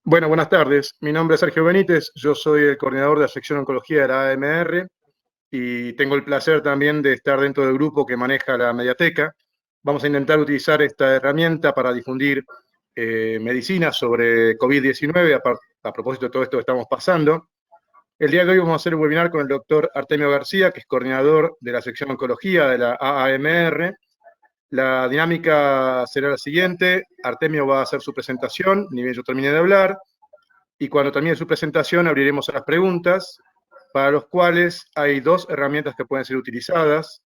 Bueno, buenas tardes. Mi nombre es Sergio Benítez, yo soy el coordinador de la sección oncología de la AMR y tengo el placer también de estar dentro del grupo que maneja la Mediateca. Vamos a intentar utilizar esta herramienta para difundir medicina sobre COVID-19 a propósito de todo esto que estamos pasando. El día de hoy vamos a hacer un webinar con el doctor Artemio García, que es coordinador de la sección oncología de la AAMR. La dinámica será la siguiente: Artemio va a hacer su presentación, ni bien yo termine de hablar, y cuando termine su presentación abriremos a las preguntas, para los cuales hay dos herramientas que pueden ser utilizadas.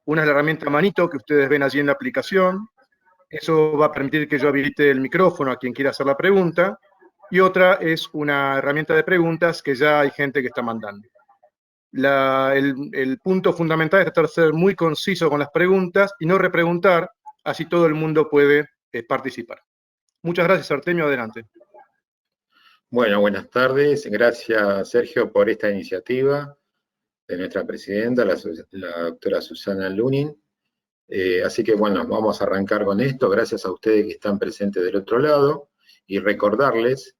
Una es la herramienta Manito que ustedes ven allí en la aplicación. Eso va a permitir que yo habilite el micrófono a quien quiera hacer la pregunta. Y otra es una herramienta de preguntas que ya hay gente que está mandando. El punto fundamental es tratar de ser muy conciso con las preguntas y no repreguntar, así todo el mundo puede participar. Muchas gracias, Artemio. Adelante. Bueno, buenas tardes. Gracias, Sergio, por esta iniciativa de nuestra presidenta, la doctora Susana Lunin. Así que, bueno, vamos a arrancar con esto. Gracias a ustedes que están presentes del otro lado y recordarles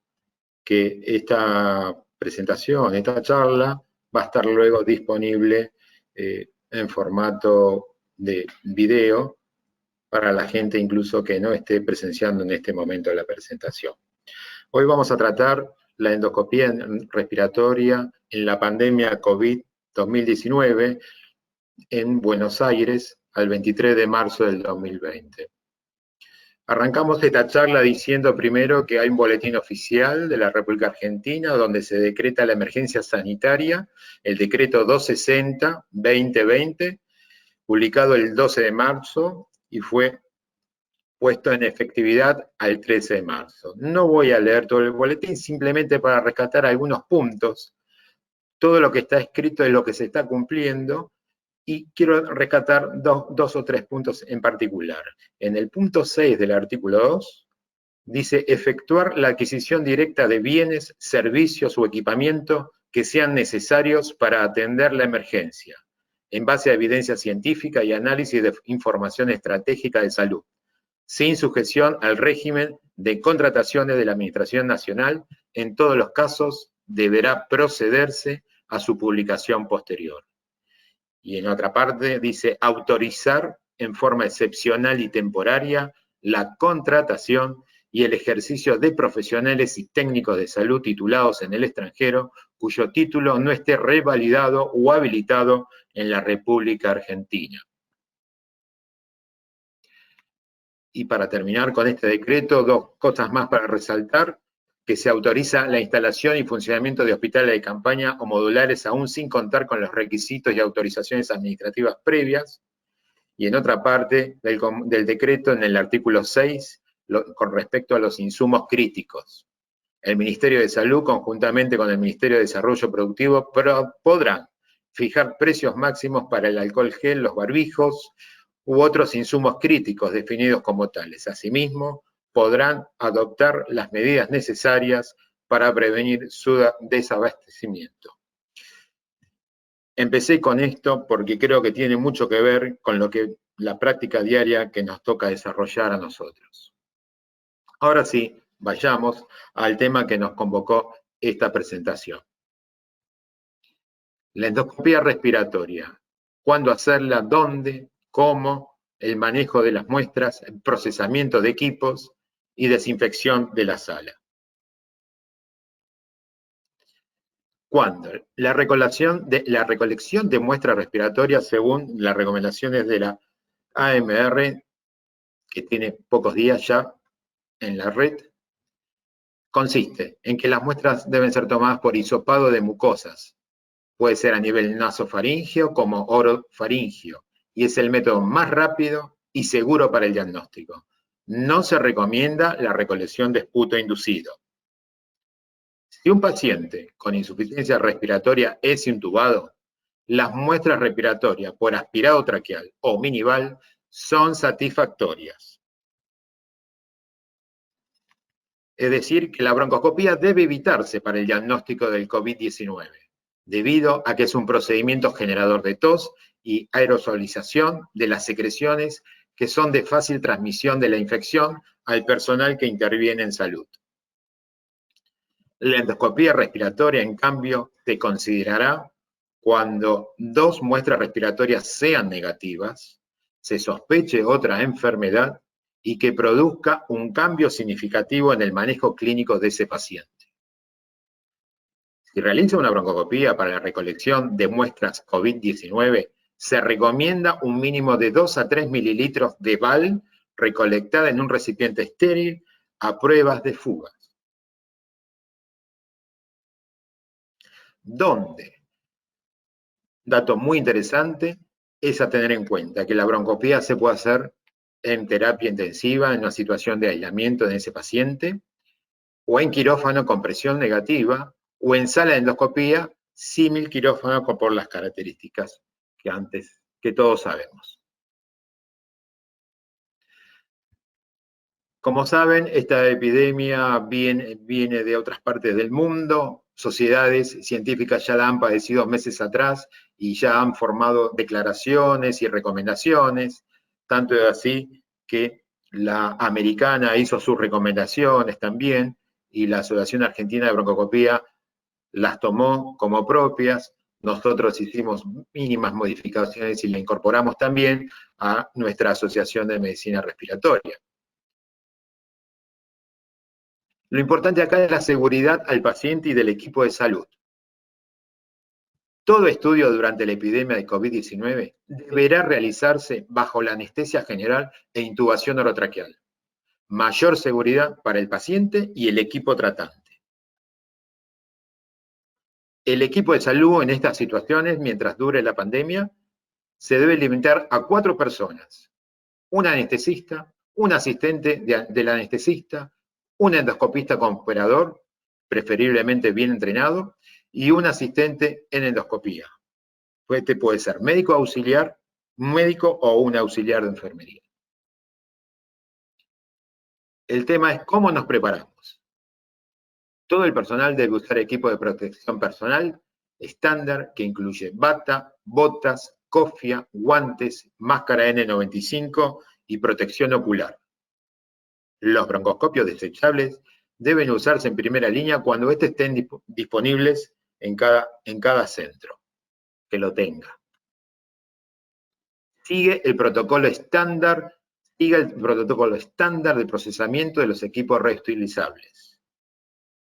que esta presentación, esta charla, va a estar luego disponible en formato de video para la gente incluso que no esté presenciando en este momento la presentación. Hoy vamos a tratar la endoscopía respiratoria en la pandemia COVID-2019 en Buenos Aires al 23 de marzo del 2020. Arrancamos esta charla diciendo primero que hay un boletín oficial de la República Argentina donde se decreta la emergencia sanitaria, el decreto 260-2020, publicado el 12 de marzo y fue puesto en efectividad al 13 de marzo. No voy a leer todo el boletín, simplemente para rescatar algunos puntos. Todo lo que está escrito es lo que se está cumpliendo y quiero rescatar dos o tres puntos en particular. En el punto 6 del artículo 2 dice efectuar la adquisición directa de bienes, servicios o equipamiento que sean necesarios para atender la emergencia, en base a evidencia científica y análisis de información estratégica de salud, sin sujeción al régimen de contrataciones de la Administración Nacional. En todos los casos deberá procederse a su publicación posterior. Y en otra parte dice autorizar en forma excepcional y temporaria la contratación y el ejercicio de profesionales y técnicos de salud titulados en el extranjero cuyo título no esté revalidado o habilitado en la República Argentina. Y para terminar con este decreto, dos cosas más para resaltar: que se autoriza la instalación y funcionamiento de hospitales de campaña o modulares aún sin contar con los requisitos y autorizaciones administrativas previas. Y en otra parte del decreto, en el artículo 6, con respecto a los insumos críticos. El Ministerio de Salud, conjuntamente con el Ministerio de Desarrollo Productivo, podrán fijar precios máximos para el alcohol gel, los barbijos u otros insumos críticos definidos como tales. Asimismo, podrán adoptar las medidas necesarias para prevenir su desabastecimiento. Empecé con esto porque creo que tiene mucho que ver con la práctica diaria que nos toca desarrollar a nosotros. Ahora sí, vayamos al tema que nos convocó esta presentación. La endoscopía respiratoria. ¿Cuándo hacerla? ¿Dónde? ¿Cómo? El manejo de las muestras, el procesamiento de equipos y desinfección de la sala. ¿Cuándo? La recolección de muestras respiratorias según las recomendaciones de la AMR, que tiene pocos días ya en la red, consiste en que las muestras deben ser tomadas por hisopado de mucosas. Puede ser a nivel nasofaríngeo como orofaríngeo, y es el método más rápido y seguro para el diagnóstico. No se recomienda la recolección de esputo inducido. Si un paciente con insuficiencia respiratoria es intubado, las muestras respiratorias por aspirado traqueal o minival son satisfactorias. Es decir, que la broncoscopía debe evitarse para el diagnóstico del COVID-19, debido a que es un procedimiento generador de tos y aerosolización de las secreciones que son de fácil transmisión de la infección al personal que interviene en salud. La endoscopía respiratoria, en cambio, se considerará cuando 2 muestras respiratorias sean negativas, se sospeche otra enfermedad y que produzca un cambio significativo en el manejo clínico de ese paciente. Si realiza una broncoscopía para la recolección de muestras COVID-19, se recomienda un mínimo de 2 a 3 mililitros de BAL recolectada en un recipiente estéril a pruebas de fugas. ¿Dónde? Dato muy interesante es a tener en cuenta que la broncoscopía se puede hacer en terapia intensiva, en una situación de aislamiento de ese paciente, o en quirófano con presión negativa, o en sala de endoscopía, símil quirófano por las características que todos sabemos. Como saben, esta epidemia viene de otras partes del mundo. Sociedades científicas ya la han padecido meses atrás y ya han formado declaraciones y recomendaciones, tanto es así que la americana hizo sus recomendaciones también y la Asociación Argentina de Broncoscopía las tomó como propias. Nosotros hicimos mínimas modificaciones y la incorporamos también a nuestra Asociación de Medicina Respiratoria. Lo importante acá es la seguridad al paciente y del equipo de salud. Todo estudio durante la epidemia de COVID-19 deberá realizarse bajo la anestesia general e intubación orotraqueal. Mayor seguridad para el paciente y el equipo tratante. El equipo de salud en estas situaciones, mientras dure la pandemia, se debe limitar a 4 personas. Un anestesista, un asistente del anestesista, un endoscopista con operador, preferiblemente bien entrenado, y un asistente en endoscopía. Este puede ser médico auxiliar, médico o un auxiliar de enfermería. El tema es cómo nos preparamos. Todo el personal debe usar equipo de protección personal estándar que incluye bata, botas, cofia, guantes, máscara N95 y protección ocular. Los broncoscopios desechables deben usarse en primera línea cuando estos estén disponibles en cada centro, que lo tenga. Siga el protocolo estándar de procesamiento de los equipos reutilizables.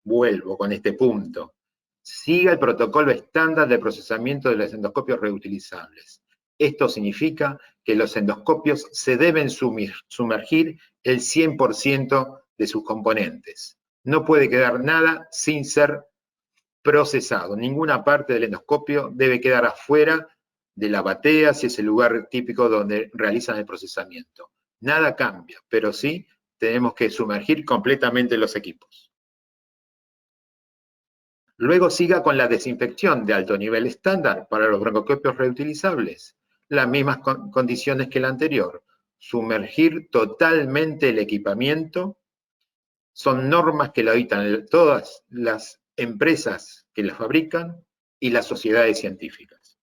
Vuelvo con este punto. Siga el protocolo estándar de procesamiento de los endoscopios reutilizables. Esto significa que los endoscopios se deben sumergir el 100% de sus componentes. No puede quedar nada sin ser procesado. Ninguna parte del endoscopio debe quedar afuera de la batea, si es el lugar típico donde realizan el procesamiento. Nada cambia, pero sí tenemos que sumergir completamente los equipos. Luego siga con la desinfección de alto nivel estándar para los broncoscopios reutilizables. Las mismas condiciones que la anterior. Sumergir totalmente el equipamiento. Son normas que lo habitan todas las empresas que las fabrican y las sociedades científicas.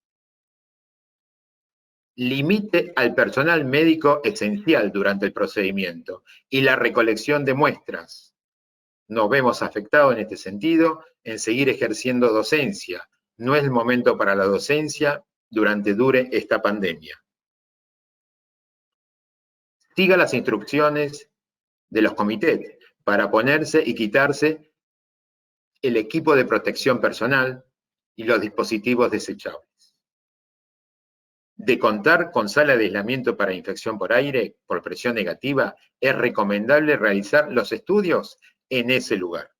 Limite al personal médico esencial durante el procedimiento y la recolección de muestras. Nos vemos afectados en este sentido en seguir ejerciendo docencia. No es el momento para la docencia dure esta pandemia. Siga las instrucciones de los comités para ponerse y quitarse el equipo de protección personal y los dispositivos desechables. De contar con sala de aislamiento para infección por aire, por presión negativa, es recomendable realizar los estudios en ese lugar.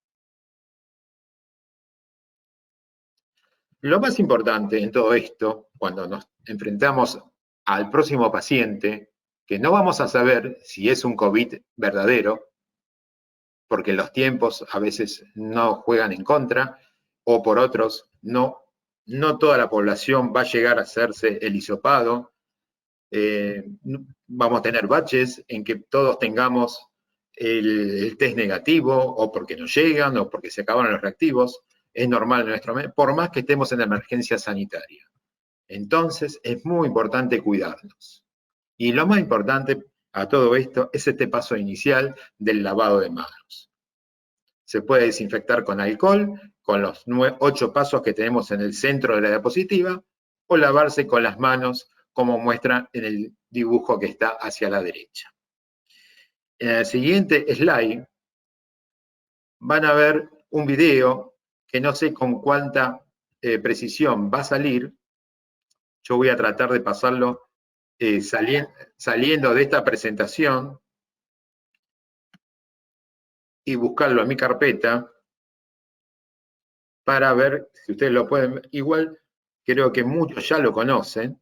Lo más importante en todo esto, cuando nos enfrentamos al próximo paciente, que no vamos a saber si es un COVID verdadero, porque los tiempos a veces no juegan en contra, o por otros, no toda la población va a llegar a hacerse el hisopado. Vamos a tener baches en que todos tengamos el test negativo, o porque no llegan, o porque se acabaron los reactivos. Es normal en nuestro medio, por más que estemos en emergencia sanitaria. Entonces, es muy importante cuidarnos. Y lo más importante a todo esto es este paso inicial del lavado de manos. Se puede desinfectar con alcohol, con los 8 pasos que tenemos en el centro de la diapositiva, o lavarse con las manos, como muestra en el dibujo que está hacia la derecha. En el siguiente slide van a ver un video que no sé con cuánta precisión va a salir. Yo voy a tratar de pasarlo saliendo de esta presentación y buscarlo en mi carpeta para ver si ustedes lo pueden ver. Igual creo que muchos ya lo conocen,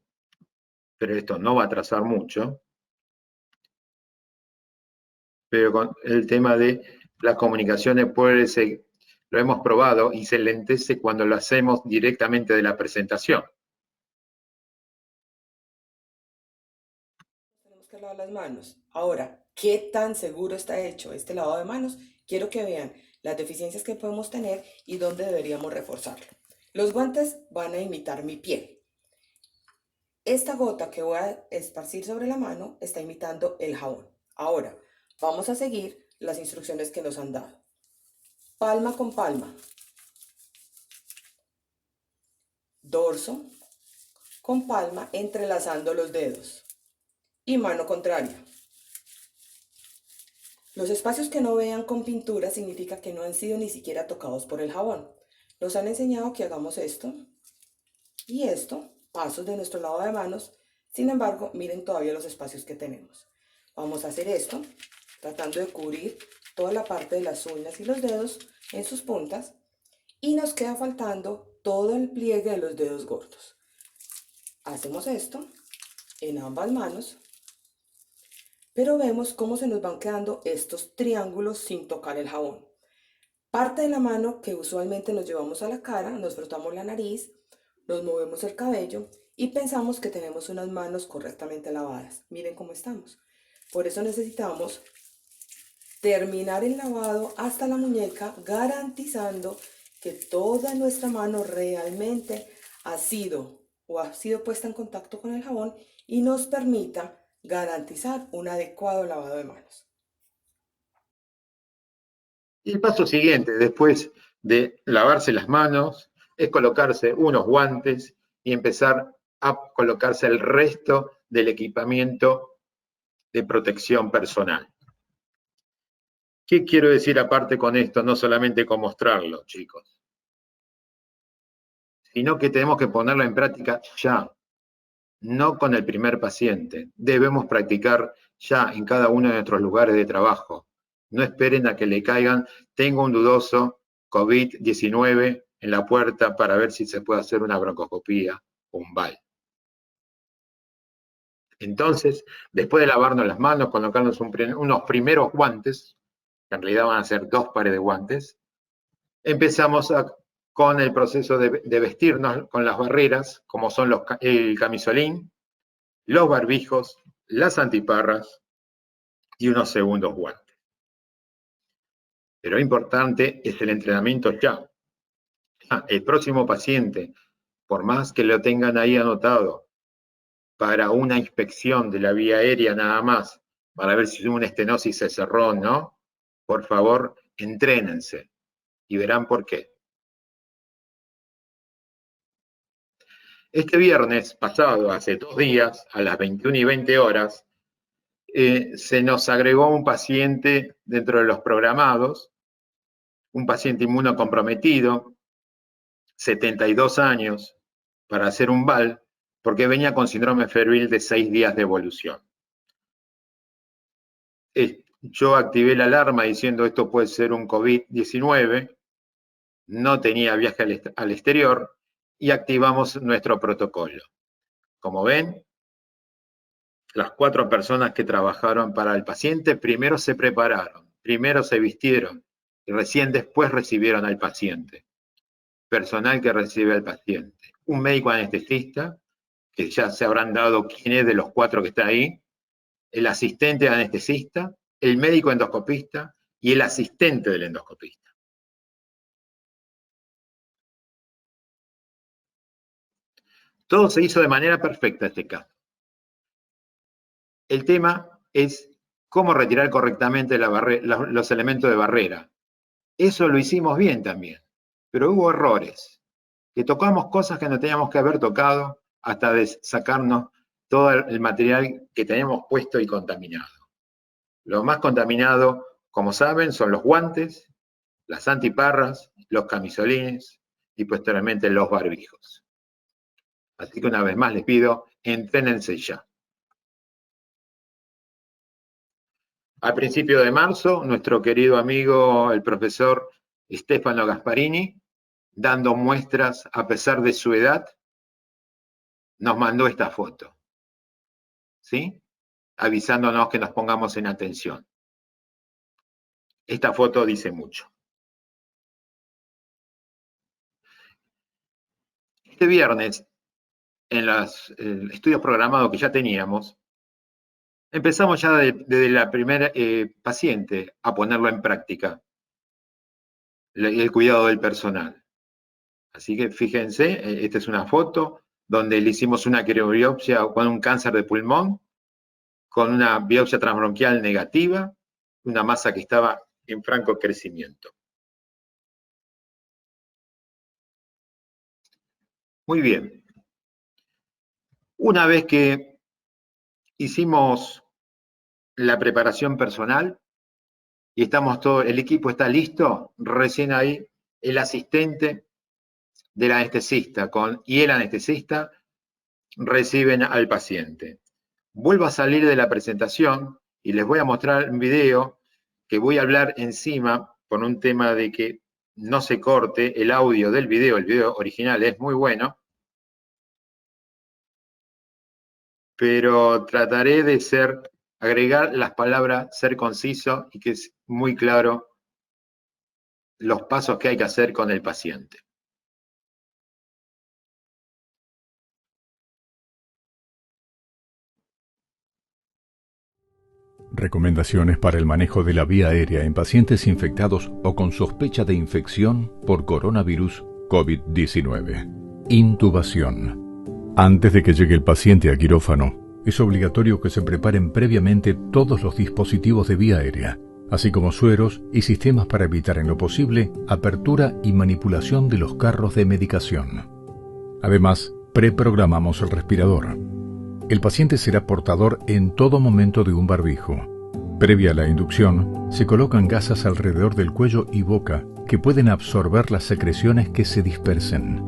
pero esto no va a trazar mucho. Pero con el tema de las comunicaciones lo hemos probado y se lentece cuando lo hacemos directamente de la presentación. Tenemos que lavar las manos. Ahora, ¿qué tan seguro está hecho este lavado de manos? Quiero que vean las deficiencias que podemos tener y dónde deberíamos reforzarlo. Los guantes van a imitar mi piel. Esta gota que voy a esparcir sobre la mano está imitando el jabón. Ahora, vamos a seguir las instrucciones que nos han dado. Palma con palma. Dorso con palma entrelazando los dedos. Y mano contraria. Los espacios que no vean con pintura significa que no han sido ni siquiera tocados por el jabón. Nos han enseñado que hagamos esto y esto, pasos de nuestro lavado de manos. Sin embargo, miren todavía los espacios que tenemos. Vamos a hacer esto, tratando de cubrir toda la parte de las uñas y los dedos en sus puntas, y nos queda faltando todo el pliegue de los dedos gordos. Hacemos esto en ambas manos, pero vemos cómo se nos van quedando estos triángulos sin tocar el jabón. Parte de la mano que usualmente nos llevamos a la cara, nos frotamos la nariz, nos movemos el cabello y pensamos que tenemos unas manos correctamente lavadas. Miren cómo estamos. Por eso necesitamos terminar el lavado hasta la muñeca, garantizando que toda nuestra mano realmente ha sido puesta en contacto con el jabón y nos permita garantizar un adecuado lavado de manos. Y el paso siguiente, después de lavarse las manos, es colocarse unos guantes y empezar a colocarse el resto del equipamiento de protección personal. ¿Qué quiero decir aparte con esto? No solamente con mostrarlo, chicos, sino que tenemos que ponerlo en práctica ya, no con el primer paciente. Debemos practicar ya en cada uno de nuestros lugares de trabajo. No esperen a que le caigan, tengo un dudoso COVID-19 en la puerta para ver si se puede hacer una broncoscopía o un VAL. Entonces, después de lavarnos las manos, colocarnos unos primeros guantes, que en realidad van a ser 2 pares de guantes, empezamos con el proceso de vestirnos con las barreras, como son el camisolín, los barbijos, las antiparras y unos segundos guantes. Pero lo importante es el entrenamiento ya. El próximo paciente, por más que lo tengan ahí anotado, para una inspección de la vía aérea nada más, para ver si una estenosis se cerró o no, por favor, entrénense y verán por qué. Este viernes pasado, hace 2 días, a las 21:20 horas, se nos agregó un paciente dentro de los programados, un paciente inmunocomprometido, 72 años, para hacer un VAL, porque venía con síndrome febril de 6 días de evolución. Yo activé la alarma diciendo esto puede ser un COVID-19, no tenía viaje al exterior y activamos nuestro protocolo. Como ven, las 4 personas que trabajaron para el paciente primero se prepararon, primero se vistieron y recién después recibieron al paciente. Personal que recibe al paciente. Un médico anestesista, que ya se habrán dado quién es de los 4 que está ahí, el asistente anestesista, el médico endoscopista y el asistente del endoscopista. Todo se hizo de manera perfecta en este caso. El tema es cómo retirar correctamente los elementos de barrera. Eso lo hicimos bien también, pero hubo errores, que tocamos cosas que no teníamos que haber tocado hasta de sacarnos todo el material que teníamos puesto y contaminado. Lo más contaminado, como saben, son los guantes, las antiparras, los camisolines y posteriormente los barbijos. Así que una vez más les pido, entrénense ya. A principios de marzo, nuestro querido amigo, el profesor Stefano Gasparini, dando muestras a pesar de su edad, nos mandó esta foto, ¿sí? Avisándonos que nos pongamos en atención. Esta foto dice mucho. Este viernes, en los estudios programados que ya teníamos, empezamos ya desde la primera paciente a ponerlo en práctica, el cuidado del personal. Así que fíjense, esta es una foto donde le hicimos una criobiopsia con un cáncer de pulmón, con una biopsia transbronquial negativa, una masa que estaba en franco crecimiento. Muy bien. Una vez que hicimos la preparación personal y estamos todo, el equipo está listo, recién ahí el asistente del anestesista y el anestesista reciben al paciente. Vuelvo a salir de la presentación y les voy a mostrar un video que voy a hablar encima por un tema de que no se corte el audio del video. El video original es muy bueno, pero trataré de agregar las palabras, ser conciso y que es muy claro los pasos que hay que hacer con el paciente. Recomendaciones para el manejo de la vía aérea en pacientes infectados o con sospecha de infección por coronavirus COVID-19. Intubación. Antes de que llegue el paciente a quirófano, es obligatorio que se preparen previamente todos los dispositivos de vía aérea, así como sueros y sistemas para evitar en lo posible apertura y manipulación de los carros de medicación. Además, preprogramamos el respirador. El paciente será portador en todo momento de un barbijo. Previa a la inducción, se colocan gasas alrededor del cuello y boca que pueden absorber las secreciones que se dispersen.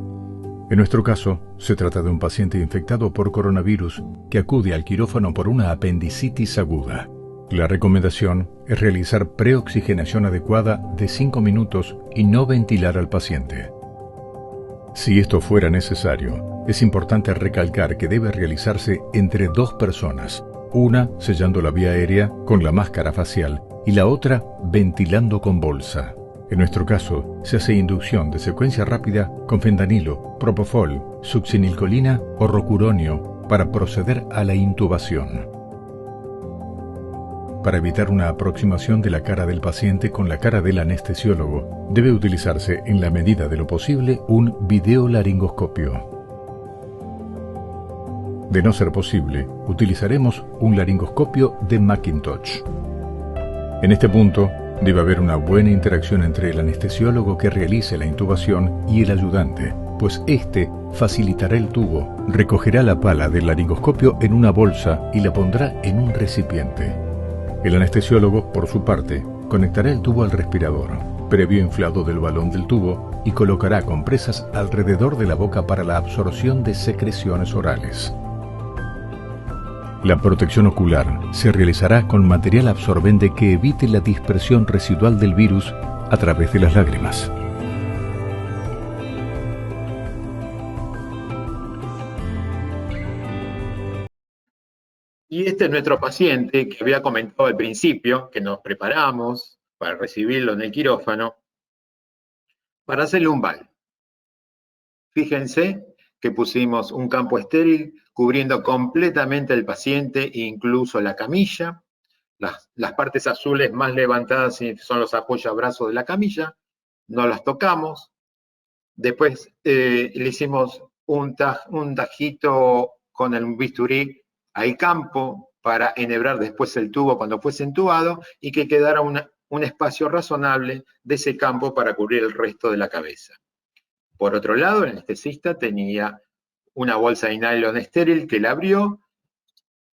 En nuestro caso, se trata de un paciente infectado por coronavirus que acude al quirófano por una apendicitis aguda. La recomendación es realizar preoxigenación adecuada de 5 minutos y no ventilar al paciente. Si esto fuera necesario, es importante recalcar que debe realizarse entre 2 personas, una sellando la vía aérea con la máscara facial y la otra ventilando con bolsa. En nuestro caso, se hace inducción de secuencia rápida con fentanilo, propofol, succinilcolina o rocuronio para proceder a la intubación. Para evitar una aproximación de la cara del paciente con la cara del anestesiólogo, debe utilizarse en la medida de lo posible un videolaringoscopio. De no ser posible, utilizaremos un laringoscopio de Macintosh. En este punto, debe haber una buena interacción entre el anestesiólogo que realice la intubación y el ayudante, pues éste facilitará el tubo, recogerá la pala del laringoscopio en una bolsa y la pondrá en un recipiente. El anestesiólogo, por su parte, conectará el tubo al respirador, previo inflado del balón del tubo, y colocará compresas alrededor de la boca para la absorción de secreciones orales. La protección ocular se realizará con material absorbente que evite la dispersión residual del virus a través de las lágrimas. Y este es nuestro paciente que había comentado al principio, que nos preparamos para recibirlo en el quirófano, para hacerle un VAL. Fíjense que pusimos un campo estéril cubriendo completamente el paciente, incluso la camilla. Las partes azules más levantadas son los apoyabrazos de la camilla, no las tocamos. Después le hicimos un tajito con el bisturí al campo para enhebrar después el tubo cuando fuese entubado y que quedara un espacio razonable de ese campo para cubrir el resto de la cabeza. Por otro lado, el anestesista tenía una bolsa de nylon estéril que la abrió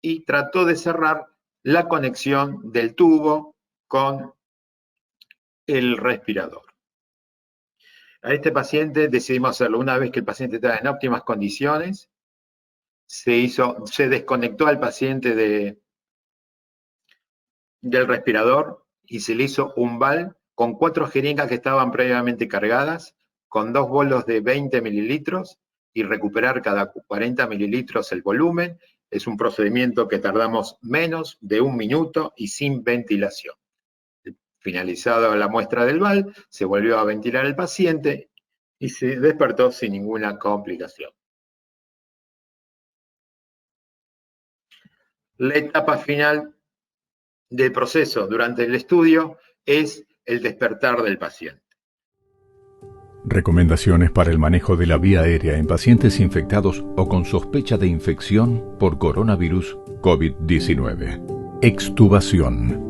y trató de cerrar la conexión del tubo con el respirador. A este paciente decidimos hacerlo una vez que el paciente estaba en óptimas condiciones. Se desconectó al paciente del respirador y se le hizo un VAL con 4 jeringas que estaban previamente cargadas, con 2 bolos de 20 mililitros y recuperar cada 40 mililitros el volumen. Es un procedimiento que tardamos menos de 1 minuto y sin ventilación. Finalizada la muestra del VAL, se volvió a ventilar el paciente y se despertó sin ninguna complicación. La etapa final del proceso durante el estudio es el despertar del paciente. Recomendaciones para el manejo de la vía aérea en pacientes infectados o con sospecha de infección por coronavirus COVID-19. Extubación.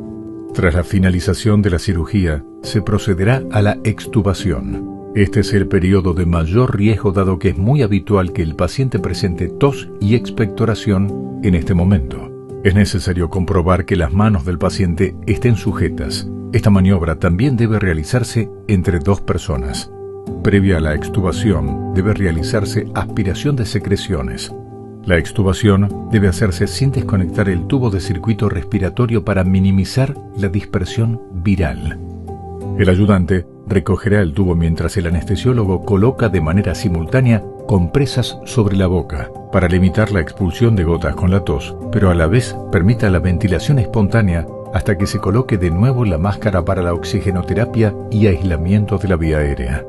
Tras la finalización de la cirugía, se procederá a la extubación. Este es el periodo de mayor riesgo dado que es muy habitual que el paciente presente tos y expectoración en este momento. Es necesario comprobar que las manos del paciente estén sujetas. Esta maniobra también debe realizarse entre 2 personas. Previa a la extubación, debe realizarse aspiración de secreciones. La extubación debe hacerse sin desconectar el tubo de circuito respiratorio para minimizar la dispersión viral. El ayudante recogerá el tubo mientras el anestesiólogo coloca de manera simultánea compresas sobre la boca para limitar la expulsión de gotas con la tos, pero a la vez permita la ventilación espontánea hasta que se coloque de nuevo la máscara para la oxigenoterapia y aislamiento de la vía aérea.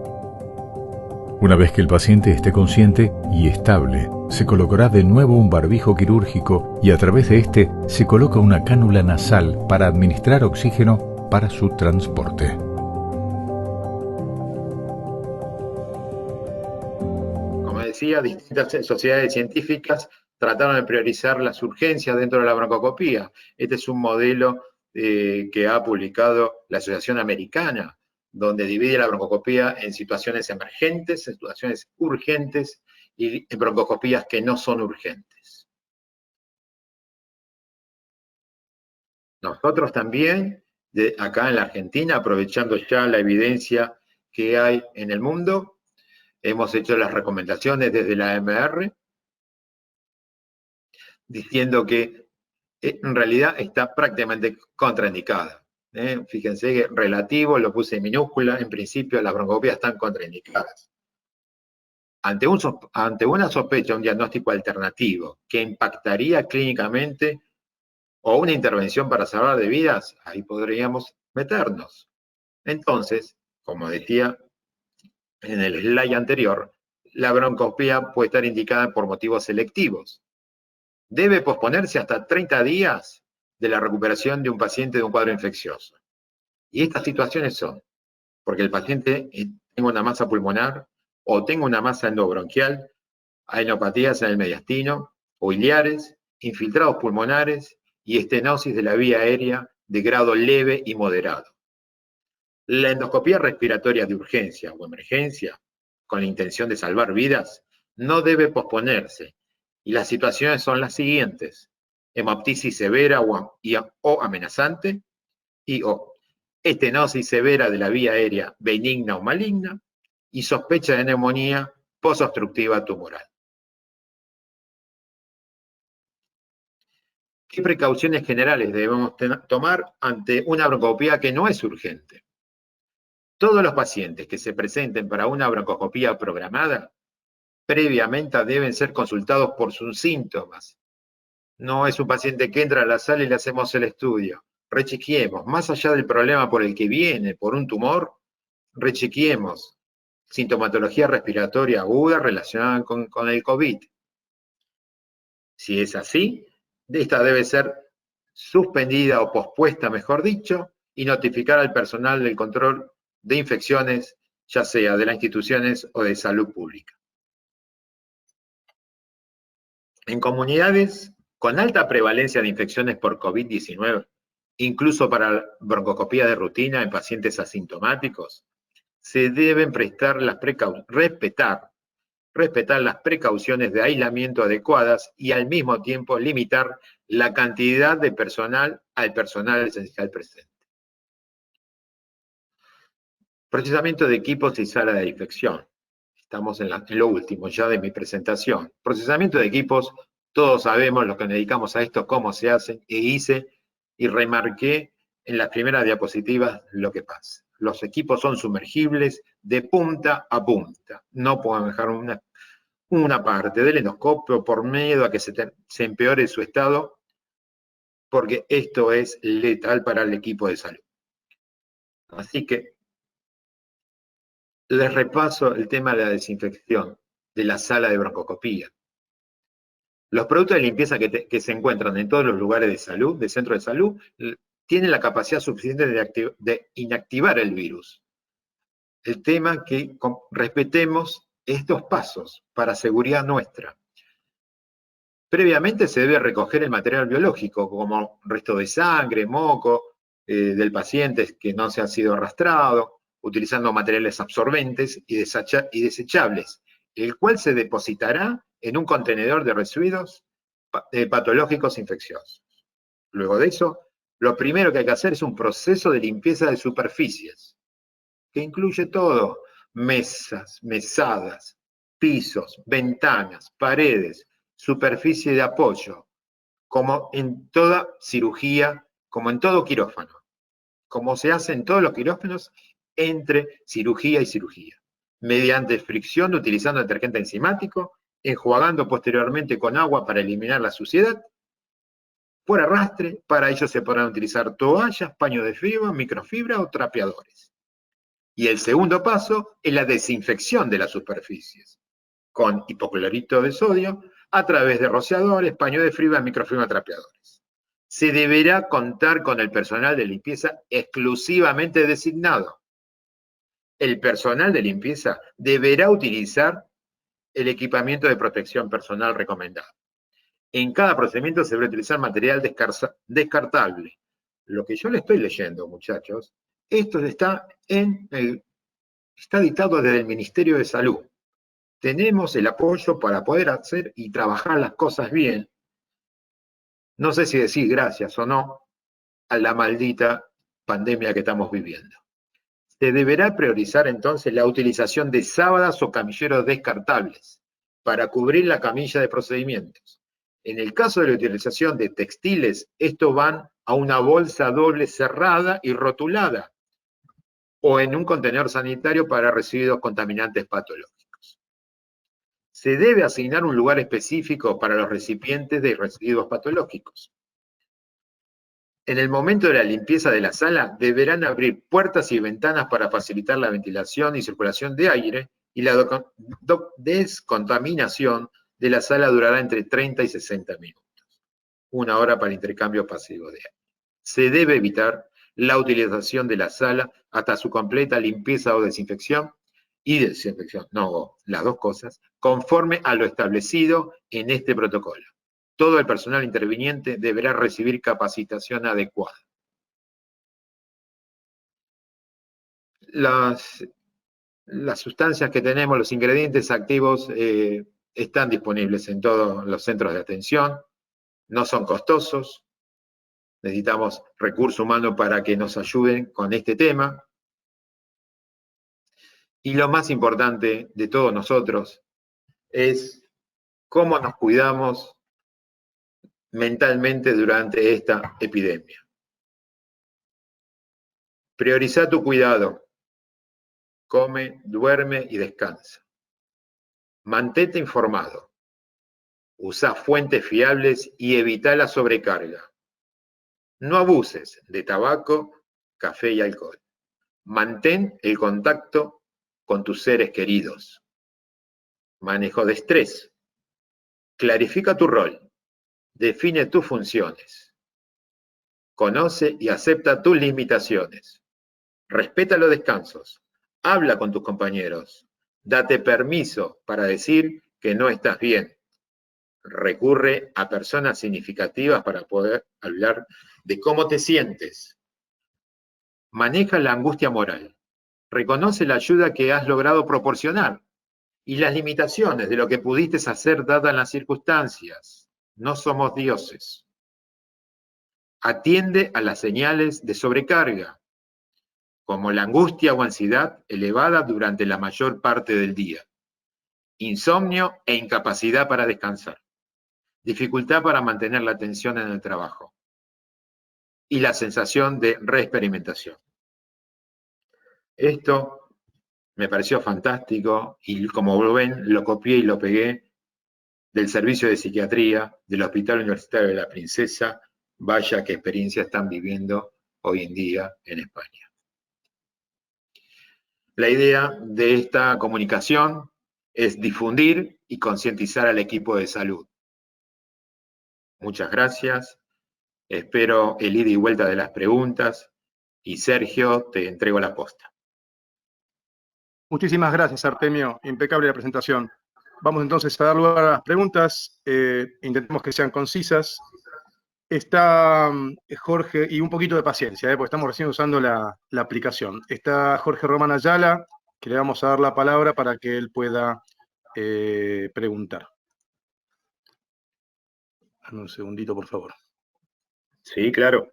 Una vez que el paciente esté consciente y estable, se colocará de nuevo un barbijo quirúrgico y a través de este se coloca una cánula nasal para administrar oxígeno para su transporte. Como decía, distintas sociedades científicas trataron de priorizar las urgencias dentro de la broncoscopía. Este es un modelo que ha publicado la Asociación Americana, donde divide la broncoscopía en situaciones emergentes, en situaciones urgentes y en broncoscopías que no son urgentes. Nosotros también, acá en la Argentina, aprovechando ya la evidencia que hay en el mundo, hemos hecho las recomendaciones desde la AMR, diciendo que en realidad está prácticamente contraindicada. Fíjense que relativo, lo puse en minúscula, en principio las broncoscopías están contraindicadas. Ante una sospecha, un diagnóstico alternativo que impactaría clínicamente o una intervención para salvar de vidas, ahí podríamos meternos. Entonces, como decía en el slide anterior, la broncoscopía puede estar indicada por motivos selectivos. Debe posponerse hasta 30 días de la recuperación de un paciente de un cuadro infeccioso. Y estas situaciones son porque el paciente tenga una masa pulmonar o tenga una masa endobronquial, adenopatías en el mediastino, o iliares, infiltrados pulmonares y estenosis de la vía aérea de grado leve y moderado. La endoscopía respiratoria de urgencia o emergencia, con la intención de salvar vidas, no debe posponerse. Y las situaciones son las siguientes: hemoptisis severa o amenazante, y estenosis severa de la vía aérea benigna o maligna, y sospecha de neumonía posobstructiva tumoral. ¿Qué precauciones generales debemos tomar ante una broncoscopía que no es urgente? Todos los pacientes que se presenten para una broncoscopía programada previamente deben ser consultados por sus síntomas. No es un paciente que entra a la sala y le hacemos el estudio. Rechequeemos, más allá del problema por el que viene, por un tumor, rechequeemos sintomatología respiratoria aguda relacionada con el COVID. Si es así, esta debe ser suspendida o pospuesta, mejor dicho, y notificar al personal del control de infecciones, ya sea de las instituciones o de salud pública. En comunidades con alta prevalencia de infecciones por COVID-19 incluso para broncoscopía de rutina en pacientes asintomáticos, se deben respetar las precauciones de aislamiento adecuadas y al mismo tiempo limitar la cantidad de personal al personal esencial presente. Procesamiento de equipos y sala de infección. Estamos en lo último ya de mi presentación. Procesamiento de equipos, todos sabemos los que nos dedicamos a esto, cómo se hacen, hice y remarqué en las primeras diapositivas lo que pasa. Los equipos son sumergibles de punta a punta. No pueden dejar una parte del endoscopio por miedo a que se empeore su estado, porque esto es letal para el equipo de salud. Así que les repaso el tema de la desinfección de la sala de broncoscopía. Los productos de limpieza que se encuentran en todos los lugares de salud, de centro de salud, tienen la capacidad suficiente de inactivar el virus. El tema es que respetemos estos pasos para seguridad nuestra. Previamente se debe recoger el material biológico, como resto de sangre, moco del paciente que no se ha sido arrastrado, utilizando materiales absorbentes y desechables, el cual se depositará en un contenedor de residuos patológicos infecciosos. Luego de eso, lo primero que hay que hacer es un proceso de limpieza de superficies, que incluye todo: mesas, mesadas, pisos, ventanas, paredes, superficie de apoyo, como en toda cirugía, como en todo quirófano, como se hace en todos los quirófanos entre cirugía y cirugía, mediante fricción utilizando detergente enzimático, enjuagando posteriormente con agua para eliminar la suciedad, por arrastre. Para ello se podrán utilizar toallas, paños de fibra, microfibra o trapeadores. Y el segundo paso es la desinfección de las superficies, con hipoclorito de sodio, a través de rociadores, paño de fibra, microfibra, trapeadores. Se deberá contar con el personal de limpieza exclusivamente designado. El personal de limpieza deberá utilizar el equipamiento de protección personal recomendado. En cada procedimiento se debe utilizar material descartable. Lo que yo le estoy leyendo, muchachos, esto está dictado desde el Ministerio de Salud. Tenemos el apoyo para poder hacer y trabajar las cosas bien. No sé si decir gracias o no a la maldita pandemia que estamos viviendo. Se deberá priorizar entonces la utilización de sábanas o camilleros descartables para cubrir la camilla de procedimientos. En el caso de la utilización de textiles, estos van a una bolsa doble cerrada y rotulada, o en un contenedor sanitario para residuos contaminantes patológicos. Se debe asignar un lugar específico para los recipientes de residuos patológicos. En el momento de la limpieza de la sala, deberán abrir puertas y ventanas para facilitar la ventilación y circulación de aire, y la descontaminación de la sala durará entre 30 y 60 minutos. 1 hora para intercambio pasivo de aire. Se debe evitar la utilización de la sala hasta su completa limpieza o desinfección, no, las dos cosas, conforme a lo establecido en este protocolo. Todo el personal interviniente deberá recibir capacitación adecuada. Las sustancias que tenemos, los ingredientes activos, están disponibles en todos los centros de atención, no son costosos, necesitamos recurso humano para que nos ayuden con este tema. Y lo más importante de todos nosotros es cómo nos cuidamos mentalmente durante esta epidemia. Prioriza tu cuidado. Come, duerme y descansa. Mantente informado. Usa fuentes fiables y evita la sobrecarga. No abuses de tabaco, café y alcohol. Mantén el contacto con tus seres queridos. Manejo de estrés. Clarifica tu rol. Define tus funciones. Conoce y acepta tus limitaciones. Respeta los descansos. Habla con tus compañeros. Date permiso para decir que no estás bien. Recurre a personas significativas para poder hablar de cómo te sientes. Maneja la angustia moral. Reconoce la ayuda que has logrado proporcionar y las limitaciones de lo que pudiste hacer dadas las circunstancias. No somos dioses. Atiende a las señales de sobrecarga, como la angustia o ansiedad elevada durante la mayor parte del día, insomnio e incapacidad para descansar, dificultad para mantener la atención en el trabajo y la sensación de reexperimentación. Esto me pareció fantástico y, como lo ven, lo copié y lo pegué del Servicio de Psiquiatría del Hospital Universitario de la Princesa. Vaya qué experiencia están viviendo hoy en día en España. La idea de esta comunicación es difundir y concientizar al equipo de salud. Muchas gracias. Espero el ida y vuelta de las preguntas. Y Sergio, te entrego la posta. Muchísimas gracias, Artemio. Impecable la presentación. Vamos entonces a dar lugar a las preguntas. Intentemos que sean concisas. Está Jorge, y un poquito de paciencia, porque estamos recién usando la aplicación. Está Jorge Román Ayala, que le vamos a dar la palabra para que él pueda preguntar. Dame un segundito, por favor. Sí, claro.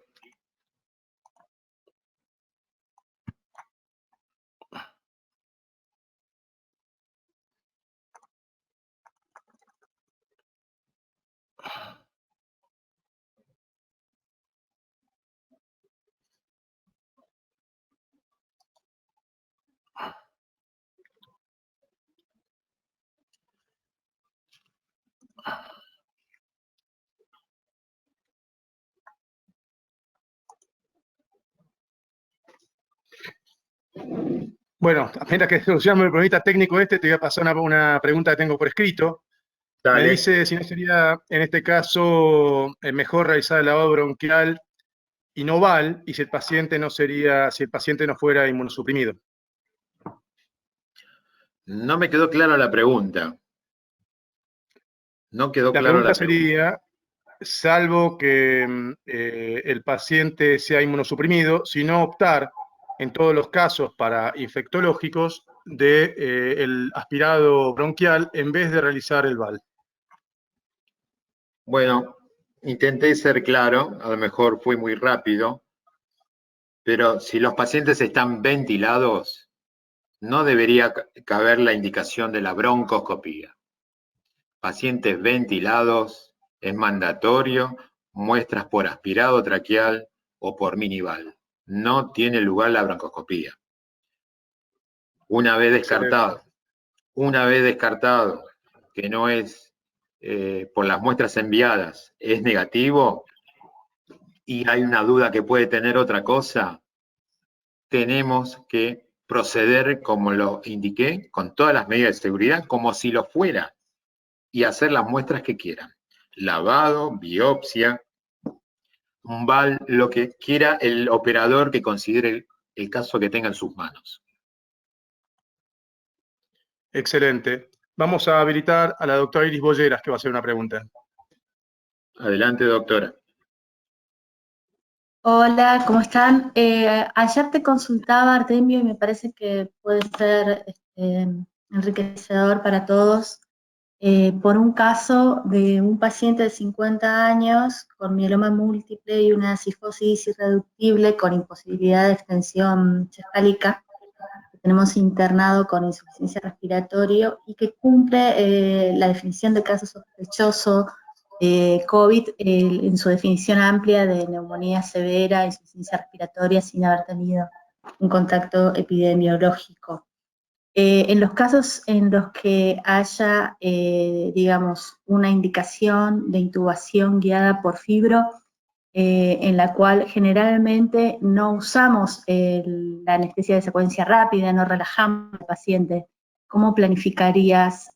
Bueno, mientras que solucionamos el problemita técnico te voy a pasar una pregunta que tengo por escrito. Dale. Me dice si no sería, en este caso, mejor realizar el lavado bronquial y no oval, y si el paciente no fuera inmunosuprimido. No me quedó clara la pregunta. No quedó La clara pregunta la pregunta. sería, salvo que el paciente sea inmunosuprimido, si no optar en todos los casos para infectológicos el aspirado bronquial en vez de realizar el VAL. Bueno, intenté ser claro, a lo mejor fui muy rápido, pero si los pacientes están ventilados, no debería caber la indicación de la broncoscopía. Pacientes ventilados, es mandatorio, muestras por aspirado traqueal o por minival. No tiene lugar la broncoscopía. Una vez descartado que no es por las muestras enviadas, es negativo y hay una duda que puede tener otra cosa, tenemos que proceder como lo indiqué, con todas las medidas de seguridad, como si lo fuera, y hacer las muestras que quieran. Lavado, biopsia, un VAL, lo que quiera el operador que considere el caso que tenga en sus manos. Excelente. Vamos a habilitar a la doctora Iris Bolleras, que va a hacer una pregunta. Adelante, doctora. Hola, ¿cómo están? Ayer te consultaba, Artemio, y me parece que puede ser enriquecedor para todos, por un caso de un paciente de 50 años con mieloma múltiple y una cifosis irreductible con imposibilidad de extensión cefálica, que tenemos internado con insuficiencia respiratoria y que cumple la definición de caso sospechoso COVID en su definición amplia de neumonía severa, insuficiencia respiratoria sin haber tenido un contacto epidemiológico. En los casos en los que haya, digamos, una indicación de intubación guiada por fibro, en la cual generalmente no usamos la anestesia de secuencia rápida, no relajamos al paciente, ¿cómo planificarías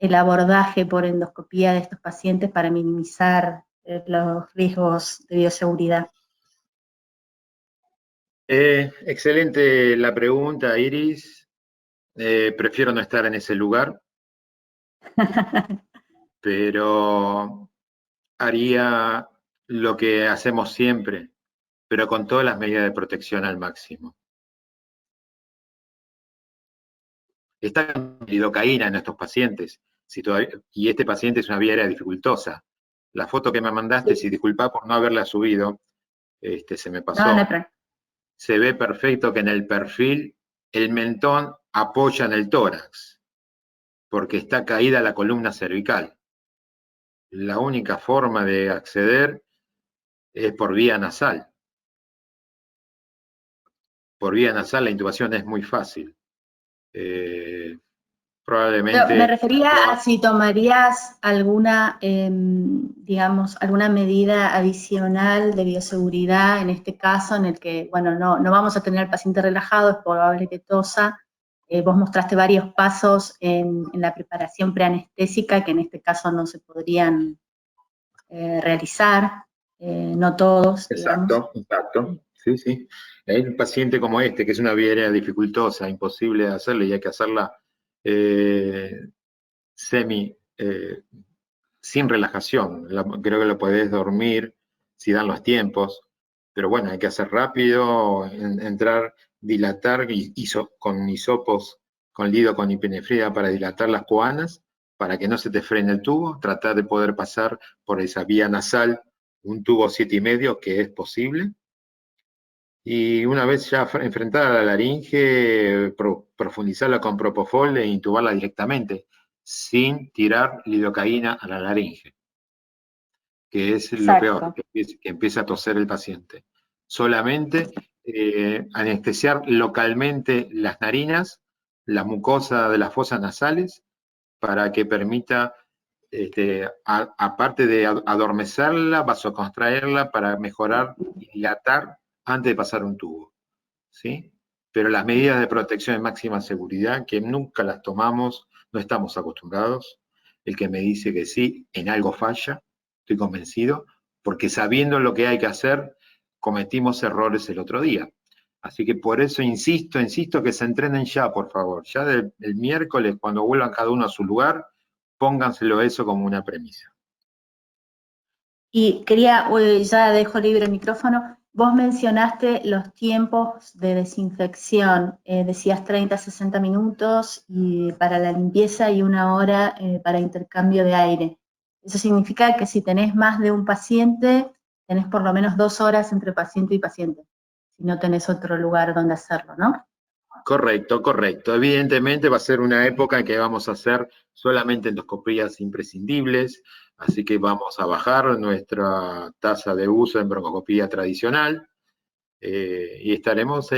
el abordaje por endoscopía de estos pacientes para minimizar los riesgos de bioseguridad? Excelente la pregunta, Iris. Prefiero no estar en ese lugar, pero haría lo que hacemos siempre, pero con todas las medidas de protección al máximo. Está lidocaína en estos pacientes, y este paciente es una vía aérea dificultosa. La foto que me mandaste, si disculpa por no haberla subido, se me pasó. No, no hay problema. Se ve perfecto que en el perfil el mentón apoya en el tórax, porque está caída la columna cervical. La única forma de acceder es por vía nasal. Por vía nasal la intubación es muy fácil. Probablemente... Me refería a si tomarías alguna, digamos, alguna medida adicional de bioseguridad en este caso en el que, bueno, no vamos a tener al paciente relajado, es probable que tosa. Vos mostraste varios pasos en la preparación preanestésica que en este caso no se podrían realizar, no todos, Exacto, digamos. exacto. Sí, sí. Hay un paciente como este, que es una vía aérea dificultosa, imposible de hacerle, y hay que hacerla sin relajación. Creo que lo podés dormir si dan los tiempos, pero bueno, hay que hacer rápido, entrar, dilatar con hisopos, con lidoconipinefrina para dilatar las coanas, para que no se te frene el tubo, tratar de poder pasar por esa vía nasal un tubo 7,5, que es posible. Y una vez ya enfrentada a la laringe, profundizarla con propofol e intubarla directamente, sin tirar lidocaína a la laringe, que es lo peor, que empieza a toser el paciente. Solamente anestesiar localmente las narinas, la mucosa de las fosas nasales, para que permita, aparte de adormecerla, vasocontraerla para mejorar y dilatar antes de pasar un tubo, ¿sí? Pero las medidas de protección de máxima seguridad, que nunca las tomamos, no estamos acostumbrados. El que me dice que sí, en algo falla, estoy convencido, porque sabiendo lo que hay que hacer, cometimos errores el otro día. Así que por eso insisto que se entrenen ya, por favor. Ya el miércoles, cuando vuelvan cada uno a su lugar, pónganselo eso como una premisa. Y quería, ya dejo libre el micrófono, vos mencionaste los tiempos de desinfección, decías 30, 60 minutos y para la limpieza y 1 hora para intercambio de aire. Eso significa que si tenés más de un paciente, tenés por lo menos 2 horas entre paciente y paciente, si no tenés otro lugar donde hacerlo, ¿no? Correcto, correcto. Evidentemente va a ser una época en que vamos a hacer solamente endoscopías imprescindibles, así que vamos a bajar nuestra tasa de uso en broncoscopía tradicional y estaremos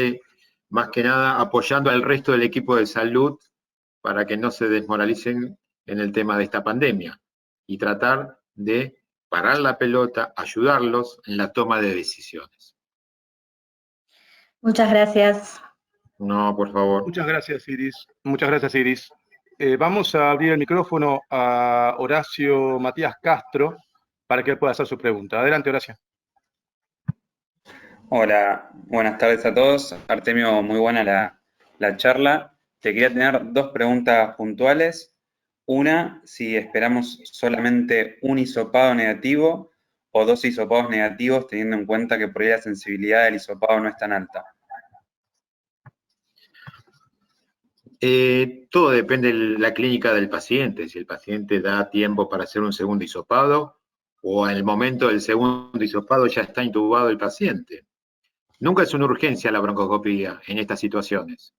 más que nada apoyando al resto del equipo de salud para que no se desmoralicen en el tema de esta pandemia y tratar de parar la pelota, ayudarlos en la toma de decisiones. Muchas gracias. No, por favor. Muchas gracias, Iris. Muchas gracias, Iris. Vamos a abrir el micrófono a Horacio Matías Castro para que él pueda hacer su pregunta. Adelante, Horacio. Hola, buenas tardes a todos. Artemio, muy buena la charla. Te quería tener 2 preguntas puntuales. Una, si esperamos solamente un hisopado negativo o 2 hisopados negativos, teniendo en cuenta que por ahí la sensibilidad del hisopado no es tan alta. Todo depende de la clínica del paciente. Si el paciente da tiempo para hacer un segundo hisopado o en el momento del segundo hisopado ya está intubado el paciente. Nunca es una urgencia la broncoscopía en estas situaciones.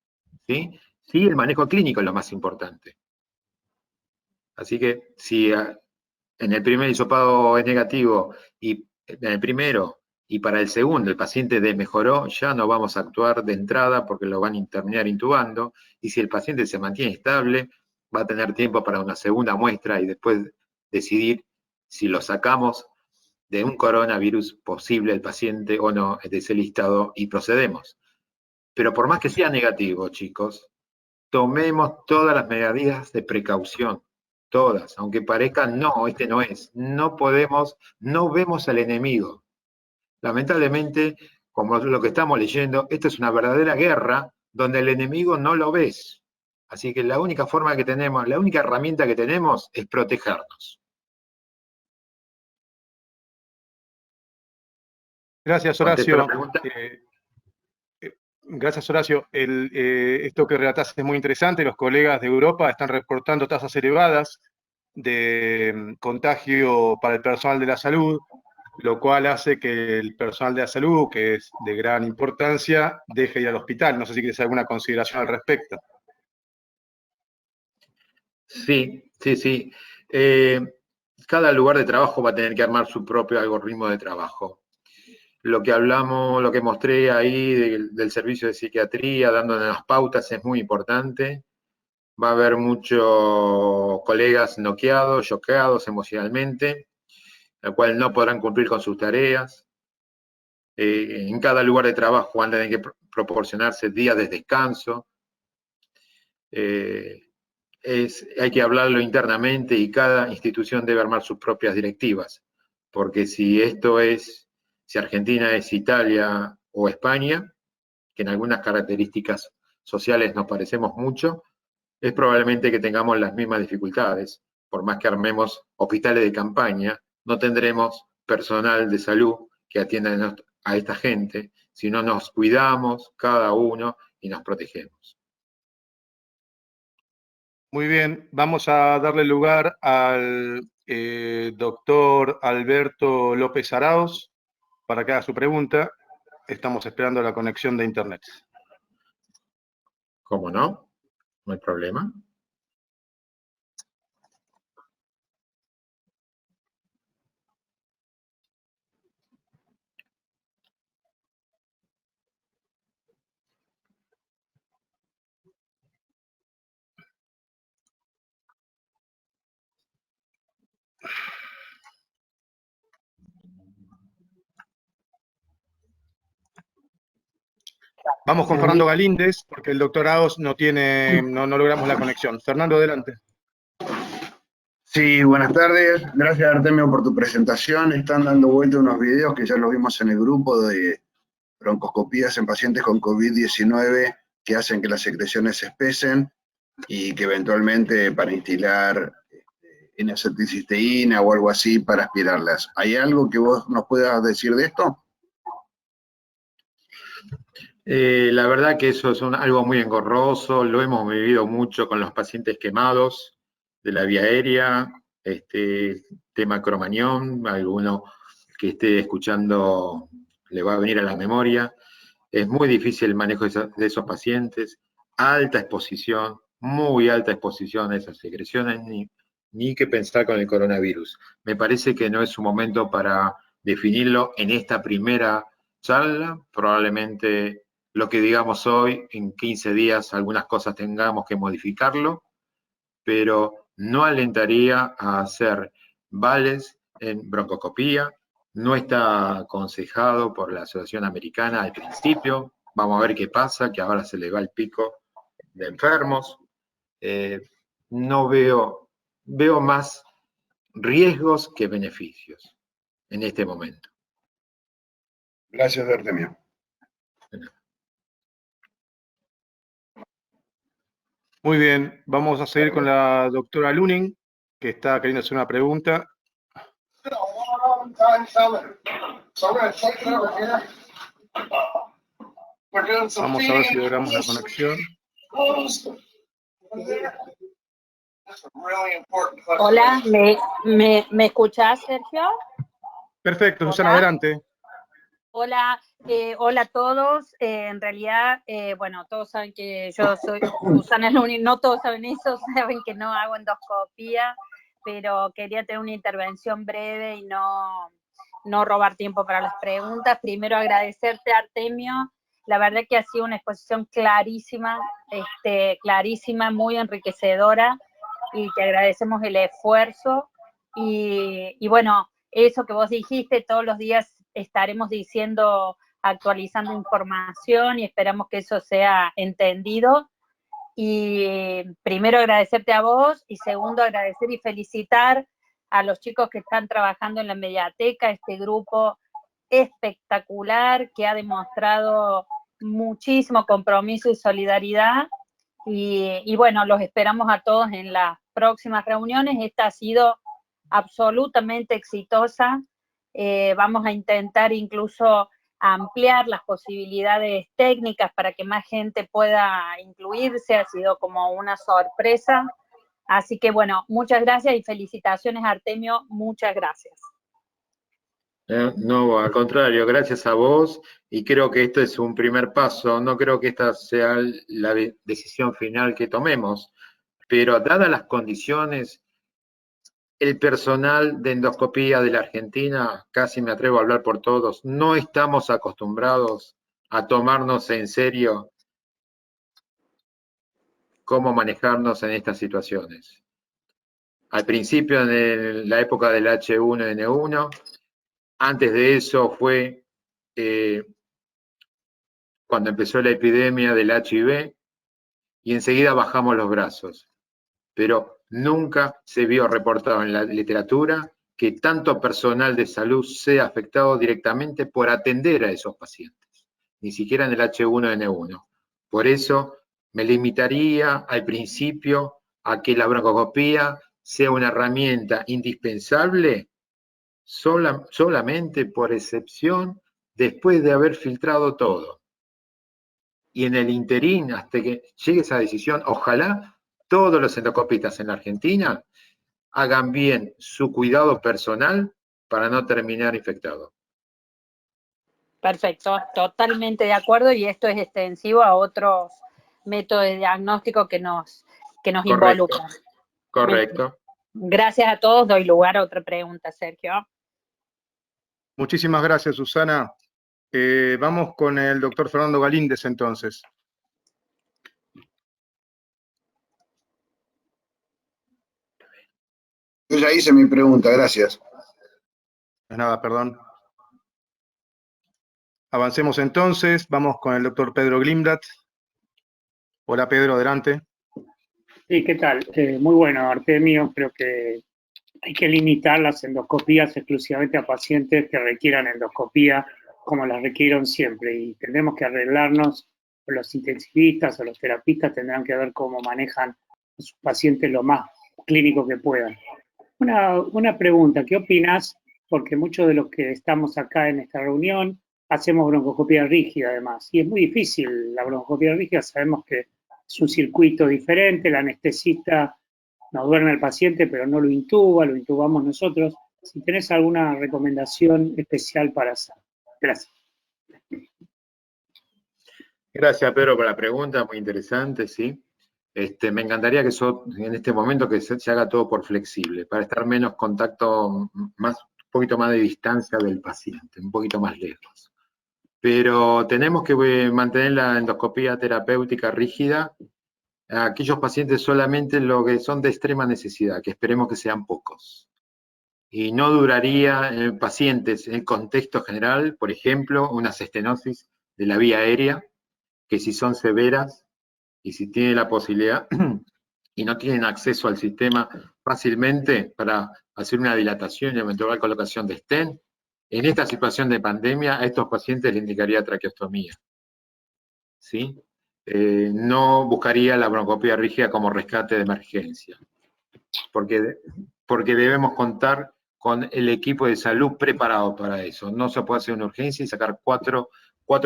¿Sí? Sí, el manejo clínico es lo más importante. Así que si en el primer hisopado es negativo y en el primero y para el segundo el paciente mejoró, ya no vamos a actuar de entrada porque lo van a terminar intubando, y si el paciente se mantiene estable, va a tener tiempo para una segunda muestra y después decidir si lo sacamos de un coronavirus posible el paciente o no de ese listado y procedemos. Pero por más que sea negativo, chicos, tomemos todas las medidas de precaución, todas, aunque parezcan, no, este no es. No podemos, no vemos al enemigo. Lamentablemente, como lo que estamos leyendo, esta es una verdadera guerra donde el enemigo no lo ves. Así que la única forma que tenemos, la única herramienta que tenemos es protegernos. Gracias, ¿Contesto la Horacio. pregunta? Gracias, Horacio. Esto que relatás es muy interesante. Los colegas de Europa están reportando tasas elevadas de contagio para el personal de la salud, lo cual hace que el personal de la salud, que es de gran importancia, deje de ir al hospital. No sé si quieres hacer alguna consideración al respecto. Sí, sí, sí. Cada lugar de trabajo va a tener que armar su propio algoritmo de trabajo. Lo que hablamos, lo que mostré ahí del servicio de psiquiatría, dándonos las pautas, es muy importante. Va a haber muchos colegas noqueados, choqueados emocionalmente, lo cual no podrán cumplir con sus tareas. En cada lugar de trabajo van a tener que proporcionarse días de descanso. Hay que hablarlo internamente y cada institución debe armar sus propias directivas, porque si Argentina es Italia o España, que en algunas características sociales nos parecemos mucho, es probablemente que tengamos las mismas dificultades. Por más que armemos hospitales de campaña, no tendremos personal de salud que atienda a esta gente si no nos cuidamos cada uno y nos protegemos. Muy bien, vamos a darle lugar al doctor Alberto López Arauz para que haga su pregunta. Estamos esperando la conexión de internet. ¿Cómo no? No hay problema. Vamos con Fernando Galíndez, porque el doctor Arauz no logramos la conexión. Fernando, adelante. Sí, buenas tardes. Gracias, Artemio, por tu presentación. Están dando vuelta unos videos que ya los vimos en el grupo de broncoscopías en pacientes con COVID-19 que hacen que las secreciones se espesen y que eventualmente para instilar N-acetilcisteína o algo así para aspirarlas. ¿Hay algo que vos nos puedas decir de esto? La verdad que eso es algo muy engorroso, lo hemos vivido mucho con los pacientes quemados de la vía aérea, tema cromañón, alguno que esté escuchando le va a venir a la memoria. Es muy difícil el manejo de esos pacientes, alta exposición, muy alta exposición a esas secreciones, ni que pensar con el coronavirus. Me parece que no es un momento para definirlo en esta primera charla, probablemente lo que digamos hoy, en 15 días algunas cosas tengamos que modificarlo, pero no alentaría a hacer vales en broncoscopía. No está aconsejado por la Asociación Americana al principio. Vamos a ver qué pasa, que ahora se le va el pico de enfermos. No veo más riesgos que beneficios en este momento. Gracias, Artemio. Muy bien, vamos a seguir con la doctora Luning, que está queriendo hacer una pregunta. Vamos a ver si logramos la conexión. Hola, ¿me escuchás, Sergio? Perfecto, Hola. Susana, adelante. Hola, hola a todos. En realidad, bueno, todos saben que yo soy Susana Luning, no todos saben eso, saben que no hago endoscopía, pero quería tener una intervención breve y no robar tiempo para las preguntas. Primero agradecerte, Artemio. La verdad que ha sido una exposición clarísima, clarísima, muy enriquecedora, y te agradecemos el esfuerzo. Y bueno, eso que vos dijiste, todos los días estaremos diciendo, actualizando información, y esperamos que eso sea entendido. Y primero agradecerte a vos, y segundo agradecer y felicitar a los chicos que están trabajando en la Mediateca, este grupo espectacular que ha demostrado muchísimo compromiso y solidaridad. Y bueno, los esperamos a todos en las próximas reuniones. Esta ha sido absolutamente exitosa, Vamos a intentar incluso ampliar las posibilidades técnicas para que más gente pueda incluirse, ha sido como una sorpresa. Así que bueno, muchas gracias y felicitaciones Artemio, muchas gracias. No, al contrario, gracias a vos, y creo que esto es un primer paso, no creo que esta sea la decisión final que tomemos, pero dadas las condiciones, el personal de endoscopía de la Argentina, casi me atrevo a hablar por todos, no estamos acostumbrados a tomarnos en serio cómo manejarnos en estas situaciones. Al principio, en la época del H1N1, antes de eso fue cuando empezó la epidemia del HIV, y enseguida bajamos los brazos. Pero nunca se vio reportado en la literatura que tanto personal de salud sea afectado directamente por atender a esos pacientes, ni siquiera en el H1N1. Por eso me limitaría al principio a que la broncoscopía sea una herramienta indispensable solamente por excepción después de haber filtrado todo. Y en el interín, hasta que llegue esa decisión, ojalá todos los endoscopistas en la Argentina hagan bien su cuidado personal para no terminar infectado. Perfecto, totalmente de acuerdo, y esto es extensivo a otros métodos de diagnóstico que nos involucran. Correcto. Gracias a todos, doy lugar a otra pregunta, Sergio. Muchísimas gracias, Susana. Vamos con el doctor Fernando Galíndez, entonces. Yo ya hice mi pregunta, gracias. No es nada, perdón. Avancemos entonces, vamos con el doctor Pedro Glimrat. Hola Pedro, adelante. Sí, ¿qué tal? Muy bueno, Artemio. Creo que hay que limitar las endoscopías exclusivamente a pacientes que requieran endoscopía como las requirieron siempre, y tendremos que arreglarnos, los intensivistas o los terapistas tendrán que ver cómo manejan a sus pacientes lo más clínico que puedan. Una pregunta, ¿qué opinas? Porque muchos de los que estamos acá en esta reunión hacemos broncoscopía rígida además, y es muy difícil la broncoscopía rígida, sabemos que es un circuito diferente, el anestesista no duerme al paciente, pero no lo intuba, lo intubamos nosotros. Si tenés alguna recomendación especial para hacer. Gracias. Gracias, Pedro, por la pregunta, muy interesante, sí. Me encantaría que eso, en este momento, que se haga todo por flexible, para estar menos contacto, un poquito más de distancia del paciente, un poquito más lejos. Pero tenemos que mantener la endoscopía terapéutica rígida a aquellos pacientes solamente lo que son de extrema necesidad, que esperemos que sean pocos. Y no duraría en pacientes en contexto general, por ejemplo, una estenosis de la vía aérea, que si son severas y si tienen la posibilidad y no tienen acceso al sistema fácilmente para hacer una dilatación y eventual colocación de stent, en esta situación de pandemia a estos pacientes les indicaría traqueostomía. ¿Sí? No buscaría la broncoscopía rígida como rescate de emergencia, porque debemos contar con el equipo de salud preparado para eso. No se puede hacer una urgencia y sacar cuatro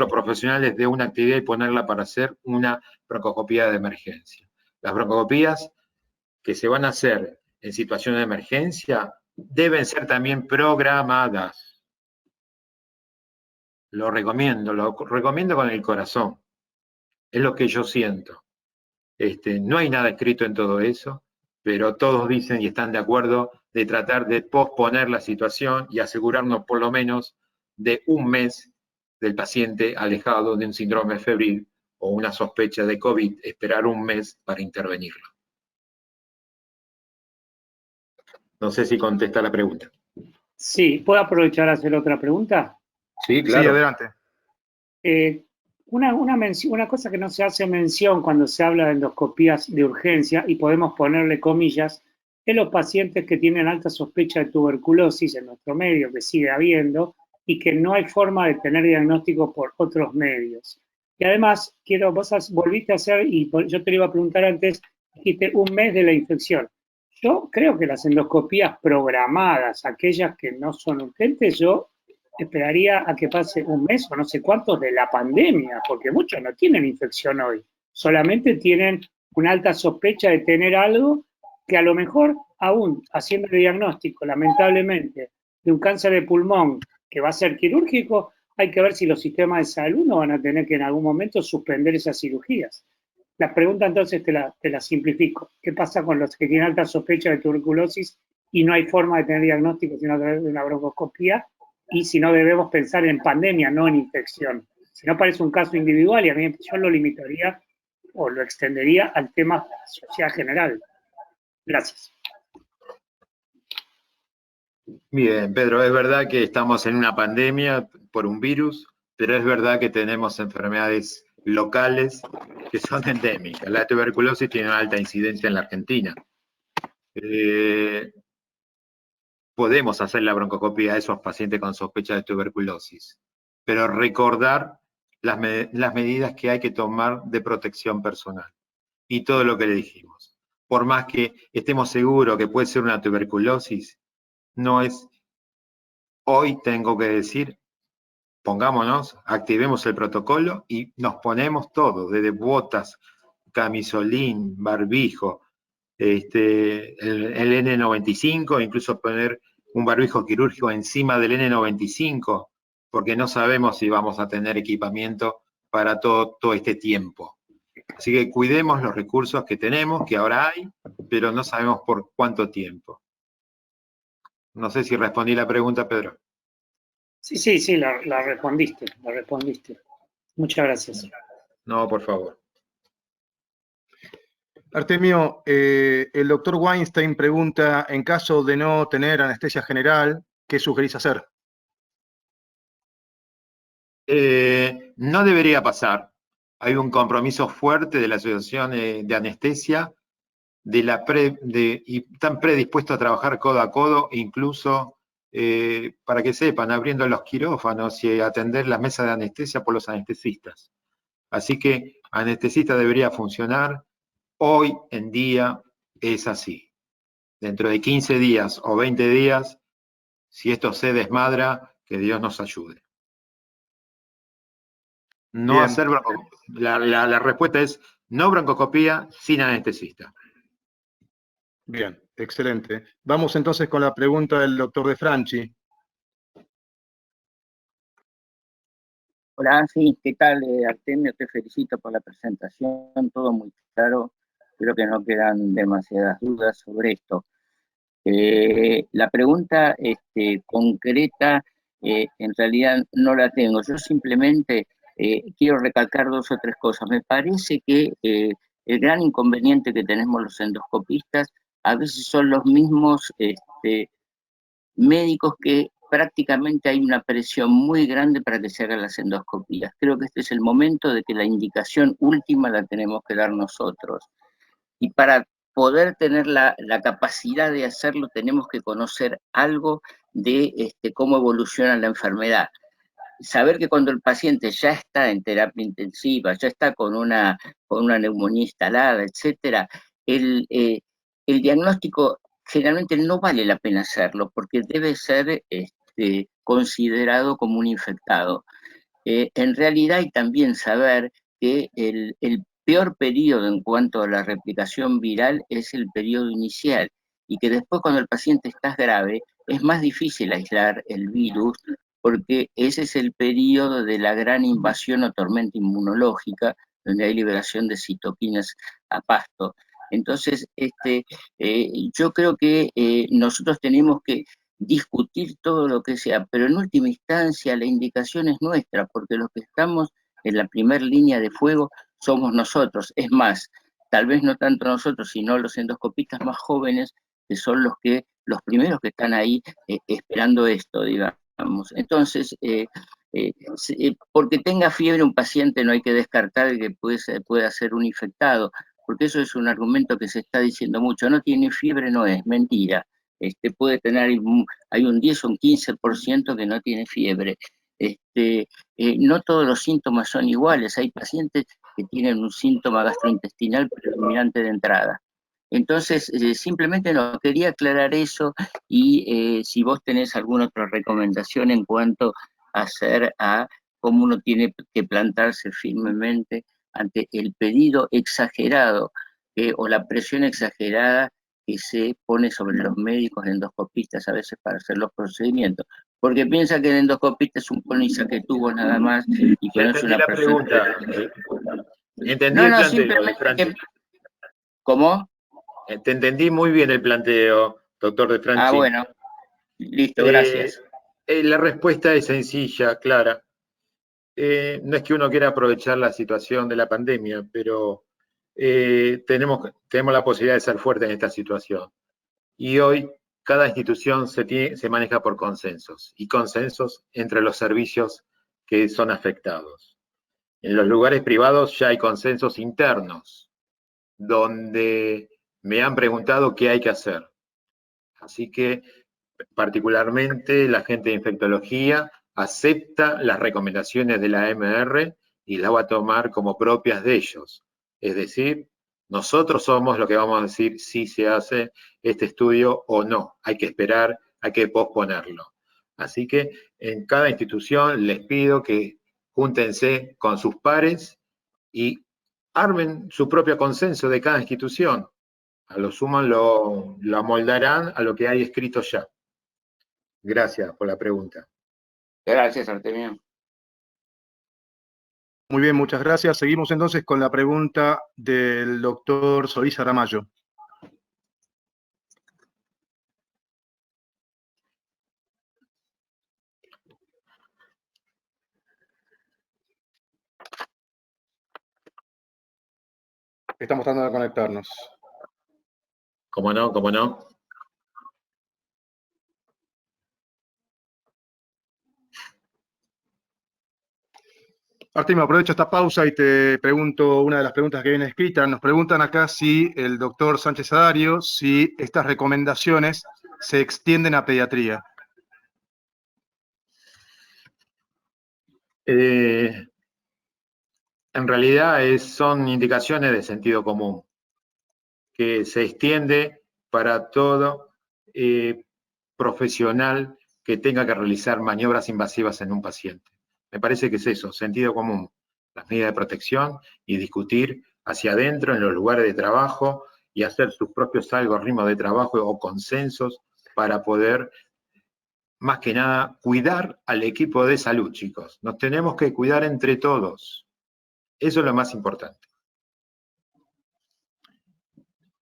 profesionales de una actividad y ponerla para hacer una broncoscopía de emergencia. Las broncoscopías que se van a hacer en situación de emergencia deben ser también programadas. Lo recomiendo con el corazón. Es lo que yo siento. No hay nada escrito en todo eso, pero todos dicen y están de acuerdo de tratar de posponer la situación y asegurarnos por lo menos de un mes del paciente alejado de un síndrome febril o una sospecha de COVID, esperar un mes para intervenirlo. No sé si contesta la pregunta. Sí, ¿puedo aprovechar a hacer otra pregunta? Sí, claro. Sí, adelante. Una cosa que no se hace mención cuando se habla de endoscopías de urgencia, y podemos ponerle comillas, es los pacientes que tienen alta sospecha de tuberculosis en nuestro medio, que sigue habiendo, y que no hay forma de tener diagnóstico por otros medios. Y además, vos volviste a hacer, y yo te lo iba a preguntar antes, dijiste un mes de la infección. Yo creo que las endoscopías programadas, aquellas que no son urgentes, yo esperaría a que pase un mes o no sé cuántos de la pandemia, porque muchos no tienen infección hoy, solamente tienen una alta sospecha de tener algo que a lo mejor, aún haciendo el diagnóstico, lamentablemente, de un cáncer de pulmón que va a ser quirúrgico, hay que ver si los sistemas de salud no van a tener que en algún momento suspender esas cirugías. La pregunta entonces te la simplifico. ¿Qué pasa con los que tienen alta sospecha de tuberculosis y no hay forma de tener diagnóstico sino a través de una broncoscopía? Y si no debemos pensar en pandemia, no en infección. Si no parece un caso individual y a mí yo lo limitaría o lo extendería al tema social general. Gracias. Bien, Pedro, es verdad que estamos en una pandemia por un virus, pero es verdad que tenemos enfermedades locales que son endémicas. La tuberculosis tiene una alta incidencia en la Argentina. Podemos hacer la broncoscopia a esos pacientes con sospecha de tuberculosis, pero recordar las medidas que hay que tomar de protección personal y todo lo que le dijimos. Por más que estemos seguros que puede ser una tuberculosis, no es, hoy tengo que decir, pongámonos, activemos el protocolo y nos ponemos todo, desde botas, camisolín, barbijo, el N95, incluso poner un barbijo quirúrgico encima del N95, porque no sabemos si vamos a tener equipamiento para todo este tiempo. Así que cuidemos los recursos que tenemos, que ahora hay, pero no sabemos por cuánto tiempo. No sé si respondí la pregunta, Pedro. Sí, la respondiste, Muchas gracias. No, por favor. Artemio, el doctor Weinstein pregunta, en caso de no tener anestesia general, ¿qué sugerís hacer? No debería pasar. Hay un compromiso fuerte de la Asociación de Anestesia y están predispuestos a trabajar codo a codo, incluso para que sepan, abriendo los quirófanos y atender las mesas de anestesia por los anestesistas. Así que anestesista debería funcionar. Hoy en día es así. Dentro de 15 días o 20 días, si esto se desmadra, que Dios nos ayude. No Bien. hacer la respuesta es no broncoscopía sin anestesista. Bien, excelente. Vamos entonces con la pregunta del doctor De Franchi. Hola, sí, ¿qué tal, Artemio? Te felicito por la presentación, todo muy claro. Creo que no quedan demasiadas dudas sobre esto. La pregunta concreta, en realidad no la tengo. Yo simplemente quiero recalcar 2 o 3 cosas. Me parece que el gran inconveniente que tenemos los endoscopistas a veces son los mismos médicos que prácticamente hay una presión muy grande para que se hagan las endoscopías. Creo que este es el momento de que la indicación última la tenemos que dar nosotros. Y para poder tener la capacidad de hacerlo, tenemos que conocer algo de cómo evoluciona la enfermedad. Saber que cuando el paciente ya está en terapia intensiva, ya está con una neumonía instalada, etcétera, el diagnóstico generalmente no vale la pena hacerlo porque debe ser considerado como un infectado. En realidad hay también saber que el peor periodo en cuanto a la replicación viral es el periodo inicial y que después cuando el paciente está grave es más difícil aislar el virus porque ese es el periodo de la gran invasión o tormenta inmunológica donde hay liberación de citoquinas a pasto. Entonces, yo creo que nosotros tenemos que discutir todo lo que sea, pero en última instancia la indicación es nuestra, porque los que estamos en la primera línea de fuego somos nosotros. Es más, tal vez no tanto nosotros, sino los endoscopistas más jóvenes, que son los primeros que están ahí esperando esto, digamos. Entonces, porque tenga fiebre un paciente no hay que descartar que pueda ser un infectado, porque eso es un argumento que se está diciendo mucho. No tiene fiebre, no es mentira. Puede tener, hay un 10 o un 15% que no tiene fiebre. No todos los síntomas son iguales. Hay pacientes que tienen un síntoma gastrointestinal predominante de entrada. Entonces, simplemente no, quería aclarar eso y si vos tenés alguna otra recomendación en cuanto a hacer a cómo uno tiene que plantarse firmemente ante el pedido exagerado o la presión exagerada que se pone sobre los médicos endoscopistas a veces para hacer los procedimientos. Porque piensa que el endoscopista es un tubo nada más y que no es una persona... Entendí el planteo, simplemente Franchi. ¿Cómo? Te entendí muy bien el planteo, doctor De Franchi. Bueno, listo, gracias. La respuesta es sencilla, clara. No es que uno quiera aprovechar la situación de la pandemia, pero tenemos la posibilidad de ser fuertes en esta situación. Y hoy cada institución se maneja por consensos, y consensos entre los servicios que son afectados. En los lugares privados ya hay consensos internos, donde me han preguntado qué hay que hacer. Así que, particularmente, la gente de infectología acepta las recomendaciones de la AMR y las va a tomar como propias de ellos. Es decir, nosotros somos los que vamos a decir si se hace este estudio o no. Hay que esperar, hay que posponerlo. Así que en cada institución les pido que júntense con sus pares y armen su propio consenso de cada institución. A lo sumo lo amoldarán a lo que hay escrito ya. Gracias por la pregunta. Gracias, Artemio. Muy bien, muchas gracias. Seguimos entonces con la pregunta del doctor Solís Aramayo. Estamos tratando de conectarnos. ¿Cómo no? ¿Cómo no? Artemio, aprovecho esta pausa y te pregunto una de las preguntas que viene escrita. Nos preguntan acá si el doctor Sánchez Adario, si estas recomendaciones se extienden a pediatría. En realidad son indicaciones de sentido común, que se extiende para todo profesional que tenga que realizar maniobras invasivas en un paciente. Me parece que es eso, sentido común, las medidas de protección y discutir hacia adentro en los lugares de trabajo y hacer sus propios algoritmos de trabajo o consensos para poder, más que nada, cuidar al equipo de salud, chicos. Nos tenemos que cuidar entre todos. Eso es lo más importante.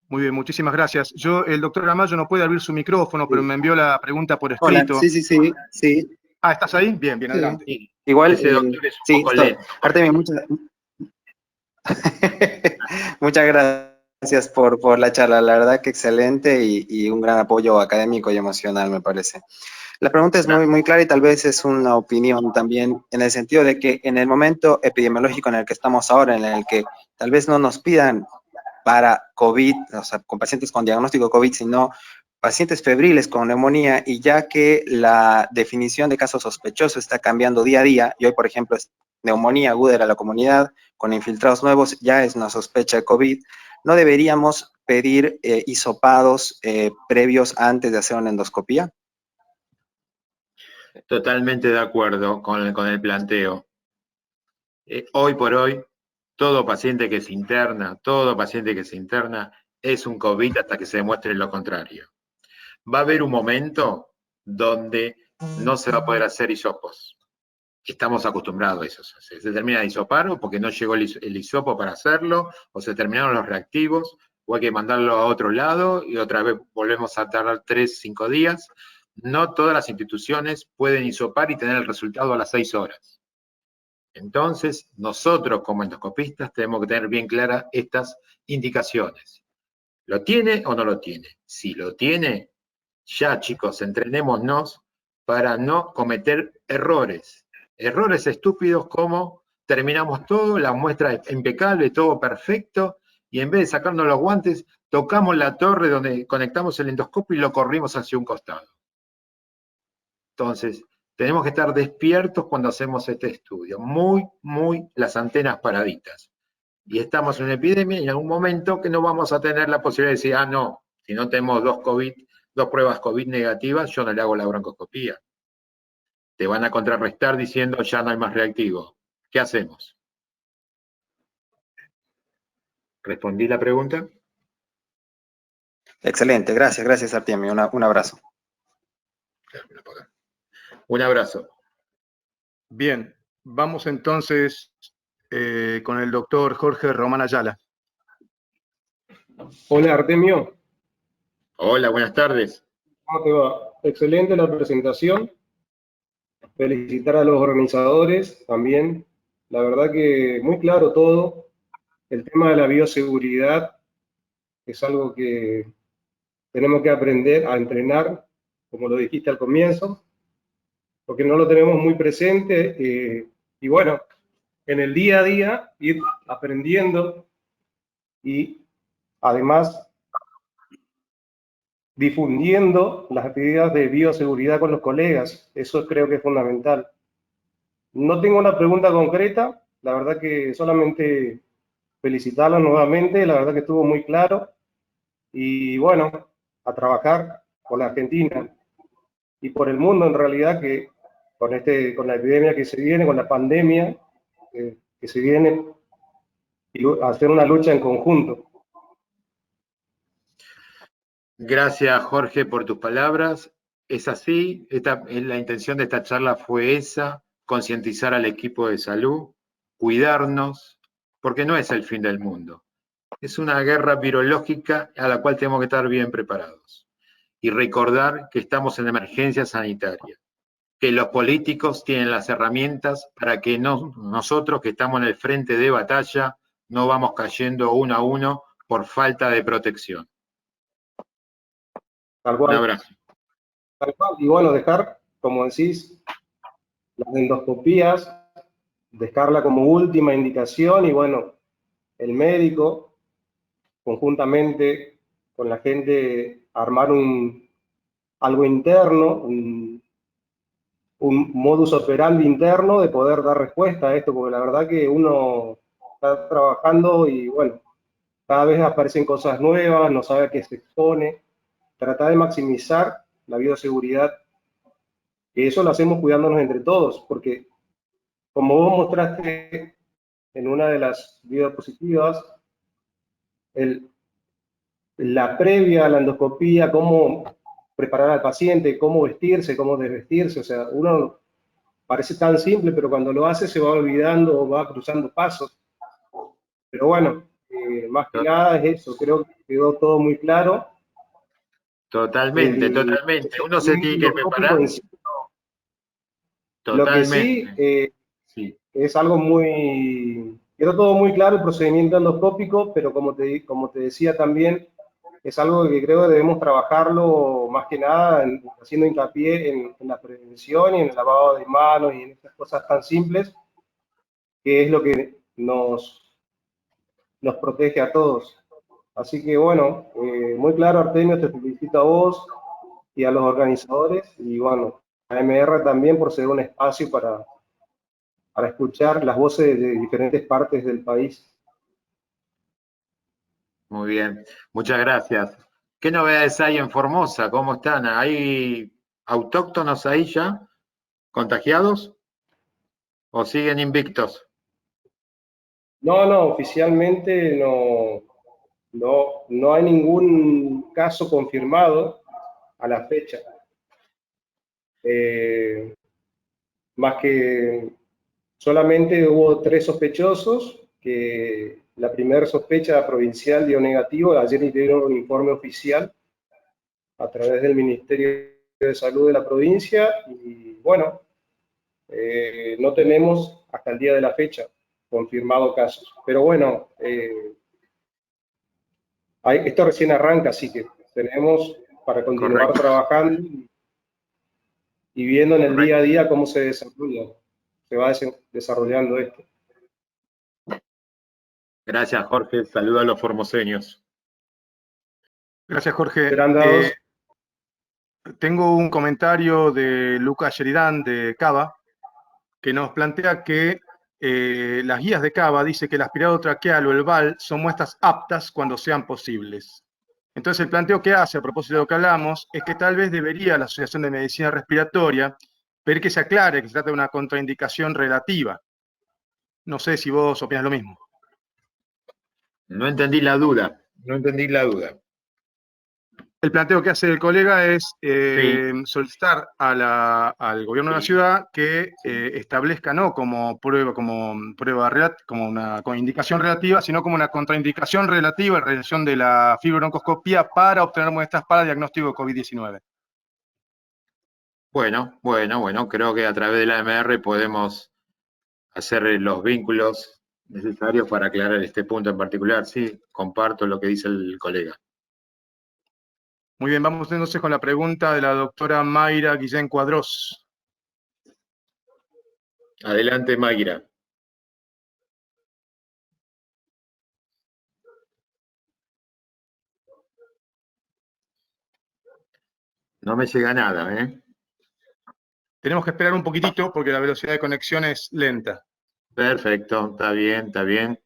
Muy bien, muchísimas gracias. El doctor Aramayo no puede abrir su micrófono, pero me envió la pregunta por escrito. Hola, sí. Ah, ¿estás ahí? Bien, bien, adelante. Igual, Ese doctor es un sí, poco estoy. lento. Artemio, muchas gracias por la charla, la verdad que excelente y un gran apoyo académico y emocional, me parece. La pregunta es muy clara y tal vez es una opinión también en el sentido de que en el momento epidemiológico en el que estamos ahora, en el que tal vez no nos pidan para COVID, o sea, con pacientes con diagnóstico COVID, sino pacientes febriles con neumonía, y ya que la definición de caso sospechoso está cambiando día a día, y hoy, por ejemplo, es neumonía aguda de la comunidad, con infiltrados nuevos, ya es una sospecha de COVID, ¿no deberíamos pedir hisopados previos antes de hacer una endoscopía? Totalmente de acuerdo con el planteo. Hoy por hoy, todo paciente que se interna es un COVID hasta que se demuestre lo contrario. Va a haber un momento donde no se va a poder hacer hisopos. Estamos acostumbrados a eso. Se termina de hisopar o porque no llegó el hisopo para hacerlo, o se terminaron los reactivos, o hay que mandarlo a otro lado y otra vez volvemos a tardar 3, 5 días. No todas las instituciones pueden hisopar y tener el resultado a las 6 horas. Entonces, nosotros como endoscopistas tenemos que tener bien claras estas indicaciones. ¿Lo tiene o no lo tiene? Si lo tiene, ya chicos, entrenémonos para no cometer errores. Errores estúpidos como terminamos todo, la muestra es impecable, todo perfecto, y en vez de sacarnos los guantes, tocamos la torre donde conectamos el endoscopio y lo corrimos hacia un costado. Entonces, tenemos que estar despiertos cuando hacemos este estudio. Muy las antenas paraditas. Y estamos en una epidemia y en algún momento que no vamos a tener la posibilidad de decir, no, si no tenemos dos pruebas COVID negativas, yo no le hago la broncoscopía. Te van a contrarrestar diciendo ya no hay más reactivo. ¿Qué hacemos? ¿Respondí la pregunta? Excelente, gracias Artemio, un abrazo. Un abrazo. Bien, vamos entonces con el doctor Jorge Román Ayala. Hola Artemio. Hola, buenas tardes. ¿Cómo te va? Excelente la presentación. Felicitar a los organizadores también. La verdad que muy claro todo. El tema de la bioseguridad es algo que tenemos que aprender a entrenar, como lo dijiste al comienzo, porque no lo tenemos muy presente. Y bueno, en el día a día ir aprendiendo y además difundiendo las actividades de bioseguridad con los colegas. Eso creo que es fundamental. No tengo una pregunta concreta, la verdad que solamente felicitarlos nuevamente, la verdad que estuvo muy claro. Y bueno, a trabajar por la Argentina y por el mundo en realidad, que con la epidemia que se viene, con la pandemia que se viene, y hacer una lucha en conjunto. Gracias, Jorge, por tus palabras. Es así, la intención de esta charla fue esa, concientizar al equipo de salud, cuidarnos, porque no es el fin del mundo. Es una guerra virológica a la cual tenemos que estar bien preparados. Y recordar que estamos en emergencia sanitaria, que los políticos tienen las herramientas para que nosotros que estamos en el frente de batalla no vamos cayendo uno a uno por falta de protección. Tal cual. Un abrazo. Tal cual. Y bueno, dejar, como decís, las endoscopías, dejarla como última indicación y bueno, el médico, conjuntamente con la gente, armar algo interno, un modus operandi interno de poder dar respuesta a esto, porque la verdad que uno está trabajando y bueno, cada vez aparecen cosas nuevas, no sabe a qué se expone, tratar de maximizar la bioseguridad, que eso lo hacemos cuidándonos entre todos, porque como vos mostraste en una de las diapositivas, la previa a la endoscopía, cómo preparar al paciente, cómo vestirse, cómo desvestirse, o sea, uno parece tan simple, pero cuando lo hace se va olvidando o va cruzando pasos. Pero bueno, más que nada es eso, creo que quedó todo muy claro. Totalmente, totalmente. Uno se tiene que preparar. Lo que sí, es algo muy... Quedó todo muy claro el procedimiento endoscópico, pero como te decía también, es algo que creo que debemos trabajarlo más que nada haciendo hincapié en la prevención y en el lavado de manos y en estas cosas tan simples, que es lo que nos protege a todos. Así que bueno, muy claro Artemio, te felicito a vos y a los organizadores y bueno, a AMR también por ser un espacio para escuchar las voces de diferentes partes del país. Muy bien, muchas gracias. ¿Qué novedades hay en Formosa? ¿Cómo están? ¿Hay autóctonos ahí ya contagiados o siguen invictos? No, oficialmente no hay ningún caso confirmado a la fecha. Más que solamente hubo 3 sospechosos, que la primera sospecha provincial dio negativo, ayer dieron un informe oficial a través del Ministerio de Salud de la provincia y bueno, no tenemos hasta el día de la fecha confirmado casos. Pero bueno, esto recién arranca, así que tenemos para continuar trabajando y viendo en el día a día cómo se va desarrollando esto. Gracias, Jorge. Saludos a los formoseños. Gracias, Jorge. Dados. Tengo un comentario de Lucas Sheridan de Cava, que nos plantea que las guías de Cava dice que el aspirado traqueal o el VAL son muestras aptas cuando sean posibles. Entonces el planteo que hace a propósito de lo que hablamos es que tal vez debería la Asociación de Medicina Respiratoria pedir que se aclare que se trata de una contraindicación relativa. No sé si vos opinas lo mismo. No entendí la duda, no entendí la duda. El planteo que hace el colega es Sí. solicitar al gobierno de la ciudad que establezca no como una indicación relativa, sino como una contraindicación relativa a la realización de la fibrobroncoscopía para obtener muestras para diagnóstico de COVID-19. Bueno, creo que a través de la AMR podemos hacer los vínculos necesarios para aclarar este punto en particular. Sí, comparto lo que dice el colega. Muy bien, vamos entonces con la pregunta de la doctora Mayra Guillén Cuadrós. Adelante, Mayra. No me llega nada, ¿eh? Tenemos que esperar un poquitito porque la velocidad de conexión es lenta. Perfecto, está bien, está bien.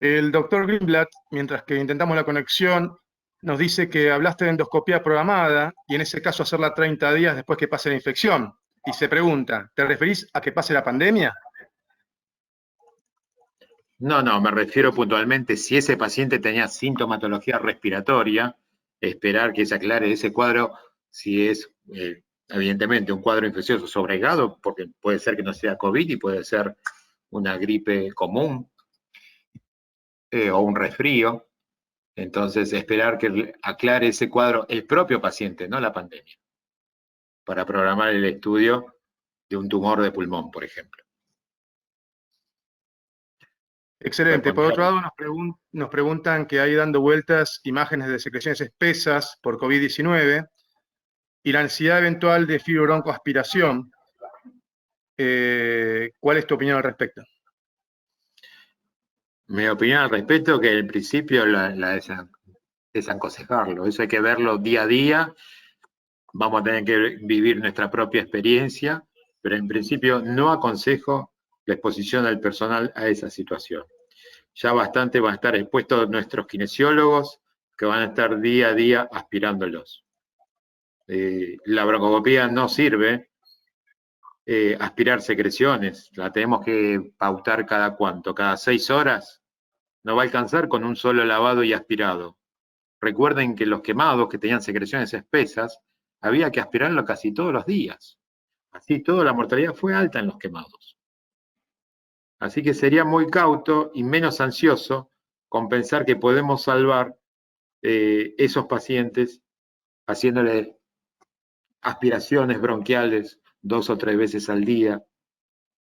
El doctor Greenblatt, mientras que intentamos la conexión, nos dice que hablaste de endoscopía programada y en ese caso hacerla 30 días después que pase la infección. Y se pregunta, ¿te referís a que pase la pandemia? No, me refiero puntualmente, si ese paciente tenía sintomatología respiratoria, esperar que se aclare ese cuadro, si es evidentemente un cuadro infeccioso sobregrado, porque puede ser que no sea COVID y puede ser una gripe común o un resfrío. Entonces, esperar que aclare ese cuadro el propio paciente, no la pandemia, para programar el estudio de un tumor de pulmón, por ejemplo. Excelente. Por otro lado, nos preguntan que hay dando vueltas imágenes de secreciones espesas por COVID-19 y la necesidad eventual de fibrobroncoaspiración. ¿Cuál es tu opinión al respecto? Mi opinión al respecto es que en principio la desaconsejarlo. Eso hay que verlo día a día. Vamos a tener que vivir nuestra propia experiencia, pero en principio no aconsejo la exposición del personal a esa situación. Ya bastante van a estar expuestos nuestros kinesiólogos que van a estar día a día aspirándolos. La broncoscopía no sirve aspirar secreciones, la tenemos que pautar cada cuánto, cada 6 horas. No va a alcanzar con un solo lavado y aspirado. Recuerden que los quemados que tenían secreciones espesas, había que aspirarlo casi todos los días. Así toda la mortalidad fue alta en los quemados. Así que sería muy cauto y menos ansioso con pensar que podemos salvar esos pacientes haciéndole aspiraciones bronquiales 2 o 3 veces al día.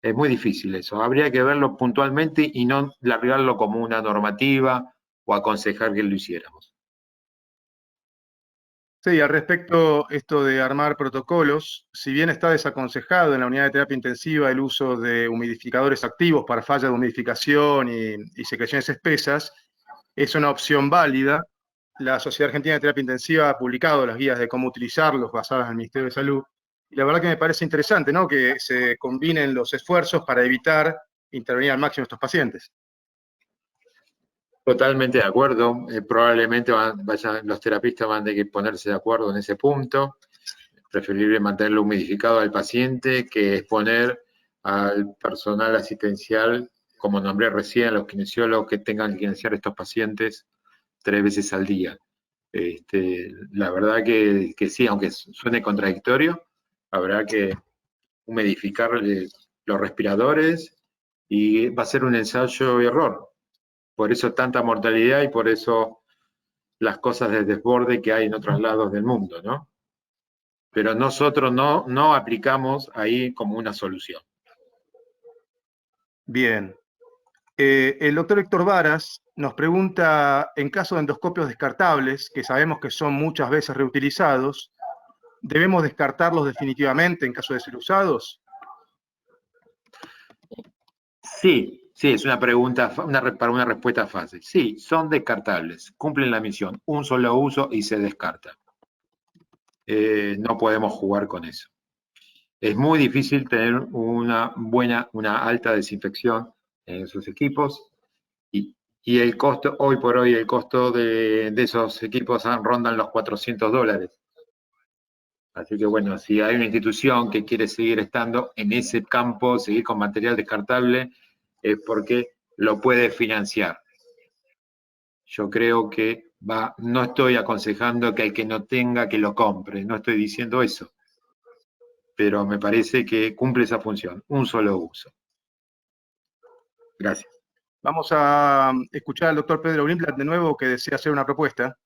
Es muy difícil eso. Habría que verlo puntualmente y no largarlo como una normativa o aconsejar que lo hiciéramos. Sí, al respecto, esto de armar protocolos, si bien está desaconsejado en la unidad de terapia intensiva el uso de humidificadores activos para falla de humidificación y secreciones espesas, es una opción válida. La Sociedad Argentina de Terapia Intensiva ha publicado las guías de cómo utilizarlos basadas en el Ministerio de Salud. Y la verdad que me parece interesante, ¿no?, que se combinen los esfuerzos para evitar intervenir al máximo a estos pacientes. Totalmente de acuerdo. Probablemente los terapistas van a tener que ponerse de acuerdo en ese punto. Preferible mantenerlo humidificado al paciente que exponer al personal asistencial, como nombré recién, a los kinesiólogos que tengan que iniciar estos pacientes 3 veces al día. La verdad que sí, aunque suene contradictorio, habrá que humidificar los respiradores y va a ser un ensayo y error. Por eso tanta mortalidad y por eso las cosas de desborde que hay en otros lados del mundo, ¿no? Pero nosotros no aplicamos ahí como una solución. Bien. El doctor Héctor Varas nos pregunta, en caso de endoscopios descartables, que sabemos que son muchas veces reutilizados, ¿debemos descartarlos definitivamente en caso de ser usados? Sí, es una pregunta para una respuesta fácil. Sí, son descartables, cumplen la misión, un solo uso y se descarta. no podemos jugar con eso. Es muy difícil tener una alta desinfección en sus equipos, y el costo, hoy por hoy, el costo de esos equipos rondan los $400. Así que bueno, si hay una institución que quiere seguir estando en ese campo, seguir con material descartable, es porque lo puede financiar. Yo creo que no estoy aconsejando que el que no tenga, que lo compre, no estoy diciendo eso, pero me parece que cumple esa función, un solo uso. Gracias. Vamos a escuchar al doctor Pedro Grimblat de nuevo, que desea hacer una propuesta.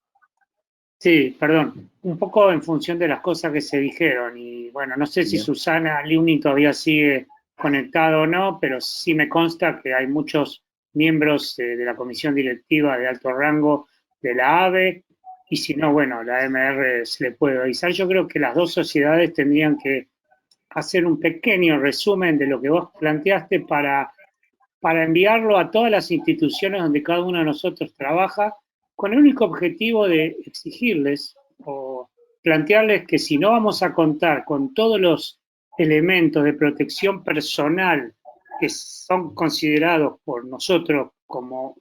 Sí, perdón, un poco en función de las cosas que se dijeron, y bueno, no sé si Susana Liuni todavía sigue conectada o no, pero sí me consta que hay muchos miembros de la comisión directiva de alto rango de la AVE, y si no, bueno, la AMR se le puede avisar. Yo creo que las dos sociedades tendrían que hacer un pequeño resumen de lo que vos planteaste para enviarlo a todas las instituciones donde cada uno de nosotros trabaja, con el único objetivo de exigirles o plantearles que si no vamos a contar con todos los elementos de protección personal que son considerados por nosotros como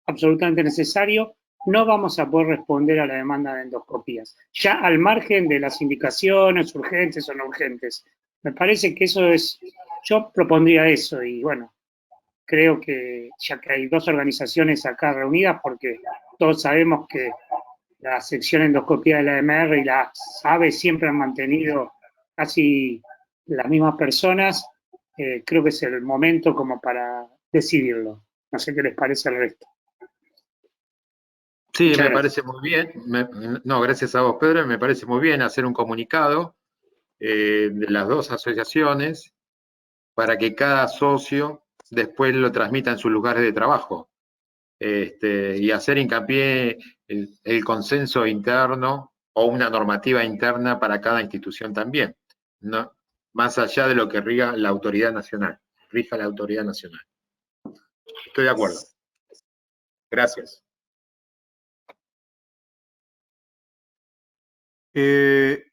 absolutamente necesarios, no vamos a poder responder a la demanda de endoscopías, ya al margen de las indicaciones urgentes o no urgentes. Me parece que eso es, yo propondría eso, y bueno, creo que ya que hay dos organizaciones acá reunidas, porque todos sabemos que la sección endoscopía de la AMR y la AVE siempre han mantenido casi las mismas personas, creo que es el momento como para decidirlo. No sé qué les parece al resto. Sí, me parece muy bien. No, gracias a vos, Pedro. Me parece muy bien hacer un comunicado de las dos asociaciones para que cada socio después lo transmita en sus lugares de trabajo. Y hacer hincapié el consenso interno o una normativa interna para cada institución también, ¿no? Más allá de lo que rija la autoridad nacional. Estoy de acuerdo. Gracias. El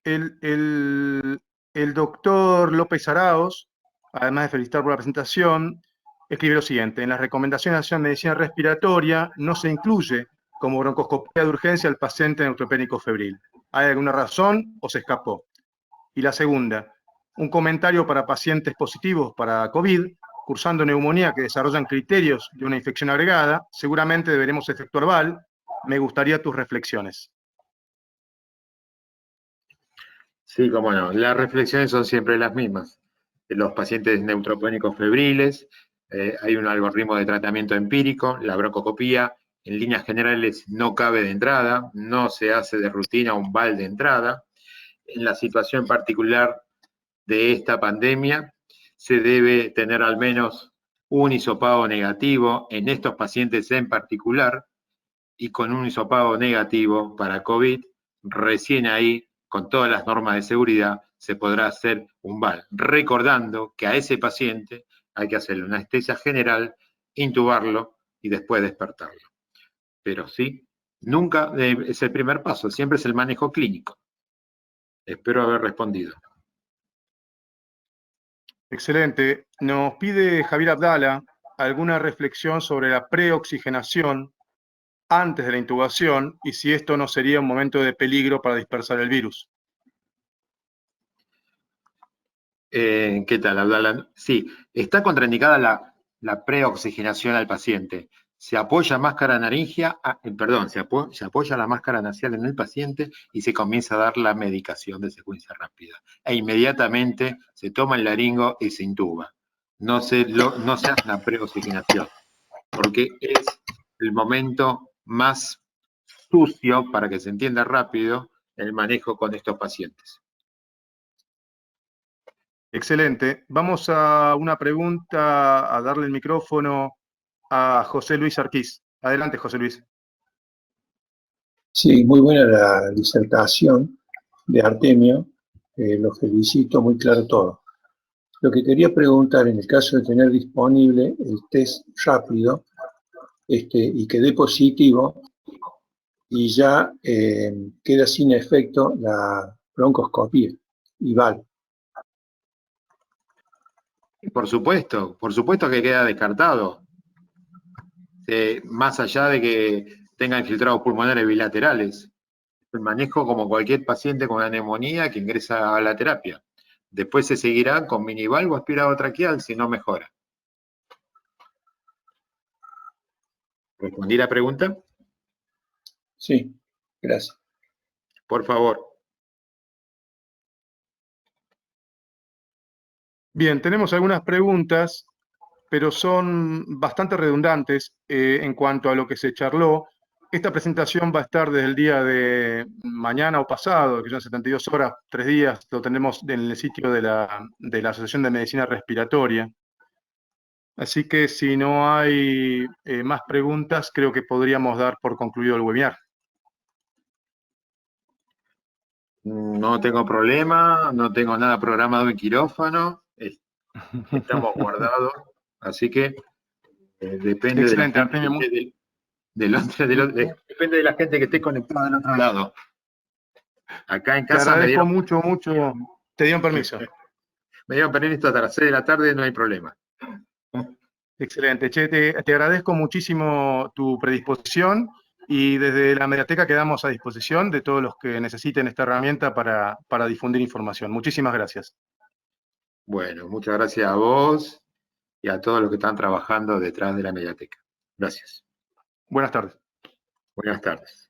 doctor López Araos, además de felicitar por la presentación, escribe lo siguiente: en las recomendaciones de acción de medicina respiratoria no se incluye como broncoscopía de urgencia al paciente neutropénico febril. ¿Hay alguna razón o se escapó? Y la segunda, un comentario para pacientes positivos para COVID, cursando neumonía, que desarrollan criterios de una infección agregada. Seguramente deberemos efectuar VAL. Me gustaría tus reflexiones. Sí, cómo no. Las reflexiones son siempre las mismas. Los pacientes neutropénicos febriles, hay un algoritmo de tratamiento empírico, la broncoscopía, en líneas generales no cabe de entrada, no se hace de rutina un VAL de entrada. En la situación particular de esta pandemia, se debe tener al menos un hisopado negativo en estos pacientes en particular, y con un hisopado negativo para COVID, recién ahí, con todas las normas de seguridad, se podrá hacer un VAL, recordando que a ese paciente hay que hacerle una anestesia general, intubarlo y después despertarlo. Pero sí, nunca es el primer paso, siempre es el manejo clínico. Espero haber respondido. Excelente. Nos pide Javier Abdala alguna reflexión sobre la preoxigenación antes de la intubación y si esto no sería un momento de peligro para dispersar el virus. ¿Qué tal, Abdala? Sí, está contraindicada la preoxigenación al paciente. Se apoya máscara naringea, se apoya la máscara nasal en el paciente y se comienza a dar la medicación de secuencia rápida. E inmediatamente se toma el laringo y se intuba. No se hace una preoxigenación, porque es el momento más sucio, para que se entienda rápido, el manejo con estos pacientes. Excelente. Vamos a una pregunta, a darle el micrófono a José Luis Arquís. Adelante, José Luis. Sí, muy buena la disertación de Artemio. Lo felicito, muy claro todo. Lo que quería preguntar, en el caso de tener disponible el test rápido y que dé positivo y ya queda sin efecto la broncoscopía y VAL. Por supuesto que queda descartado. Más allá de que tenga infiltrados pulmonares bilaterales. El manejo como cualquier paciente con una neumonía que ingresa a la terapia. Después se seguirá con minivalvo aspirado traqueal si no mejora. ¿Respondí la pregunta? Sí, gracias. Por favor. Bien, tenemos algunas preguntas, pero son bastante redundantes en cuanto a lo que se charló. Esta presentación va a estar desde el día de mañana o pasado, que son 72 horas, 3 días, lo tenemos en el sitio de la Asociación de Medicina Respiratoria. Así que si no hay más preguntas, creo que podríamos dar por concluido el webinar. No tengo problema, no tengo nada programado en quirófano, estamos guardados, así que depende de la gente depende de la gente que esté conectada del otro lado. Acá en casa te agradezco mucho. ¿Te dieron permiso? Me dieron permiso hasta las 6 de la tarde, no hay problema. Excelente. Che, te agradezco muchísimo tu predisposición y desde la Mediateca quedamos a disposición de todos los que necesiten esta herramienta para difundir información. Muchísimas gracias. Bueno, muchas gracias a vos y a todos los que están trabajando detrás de la Mediateca. Gracias. Buenas tardes. Buenas tardes.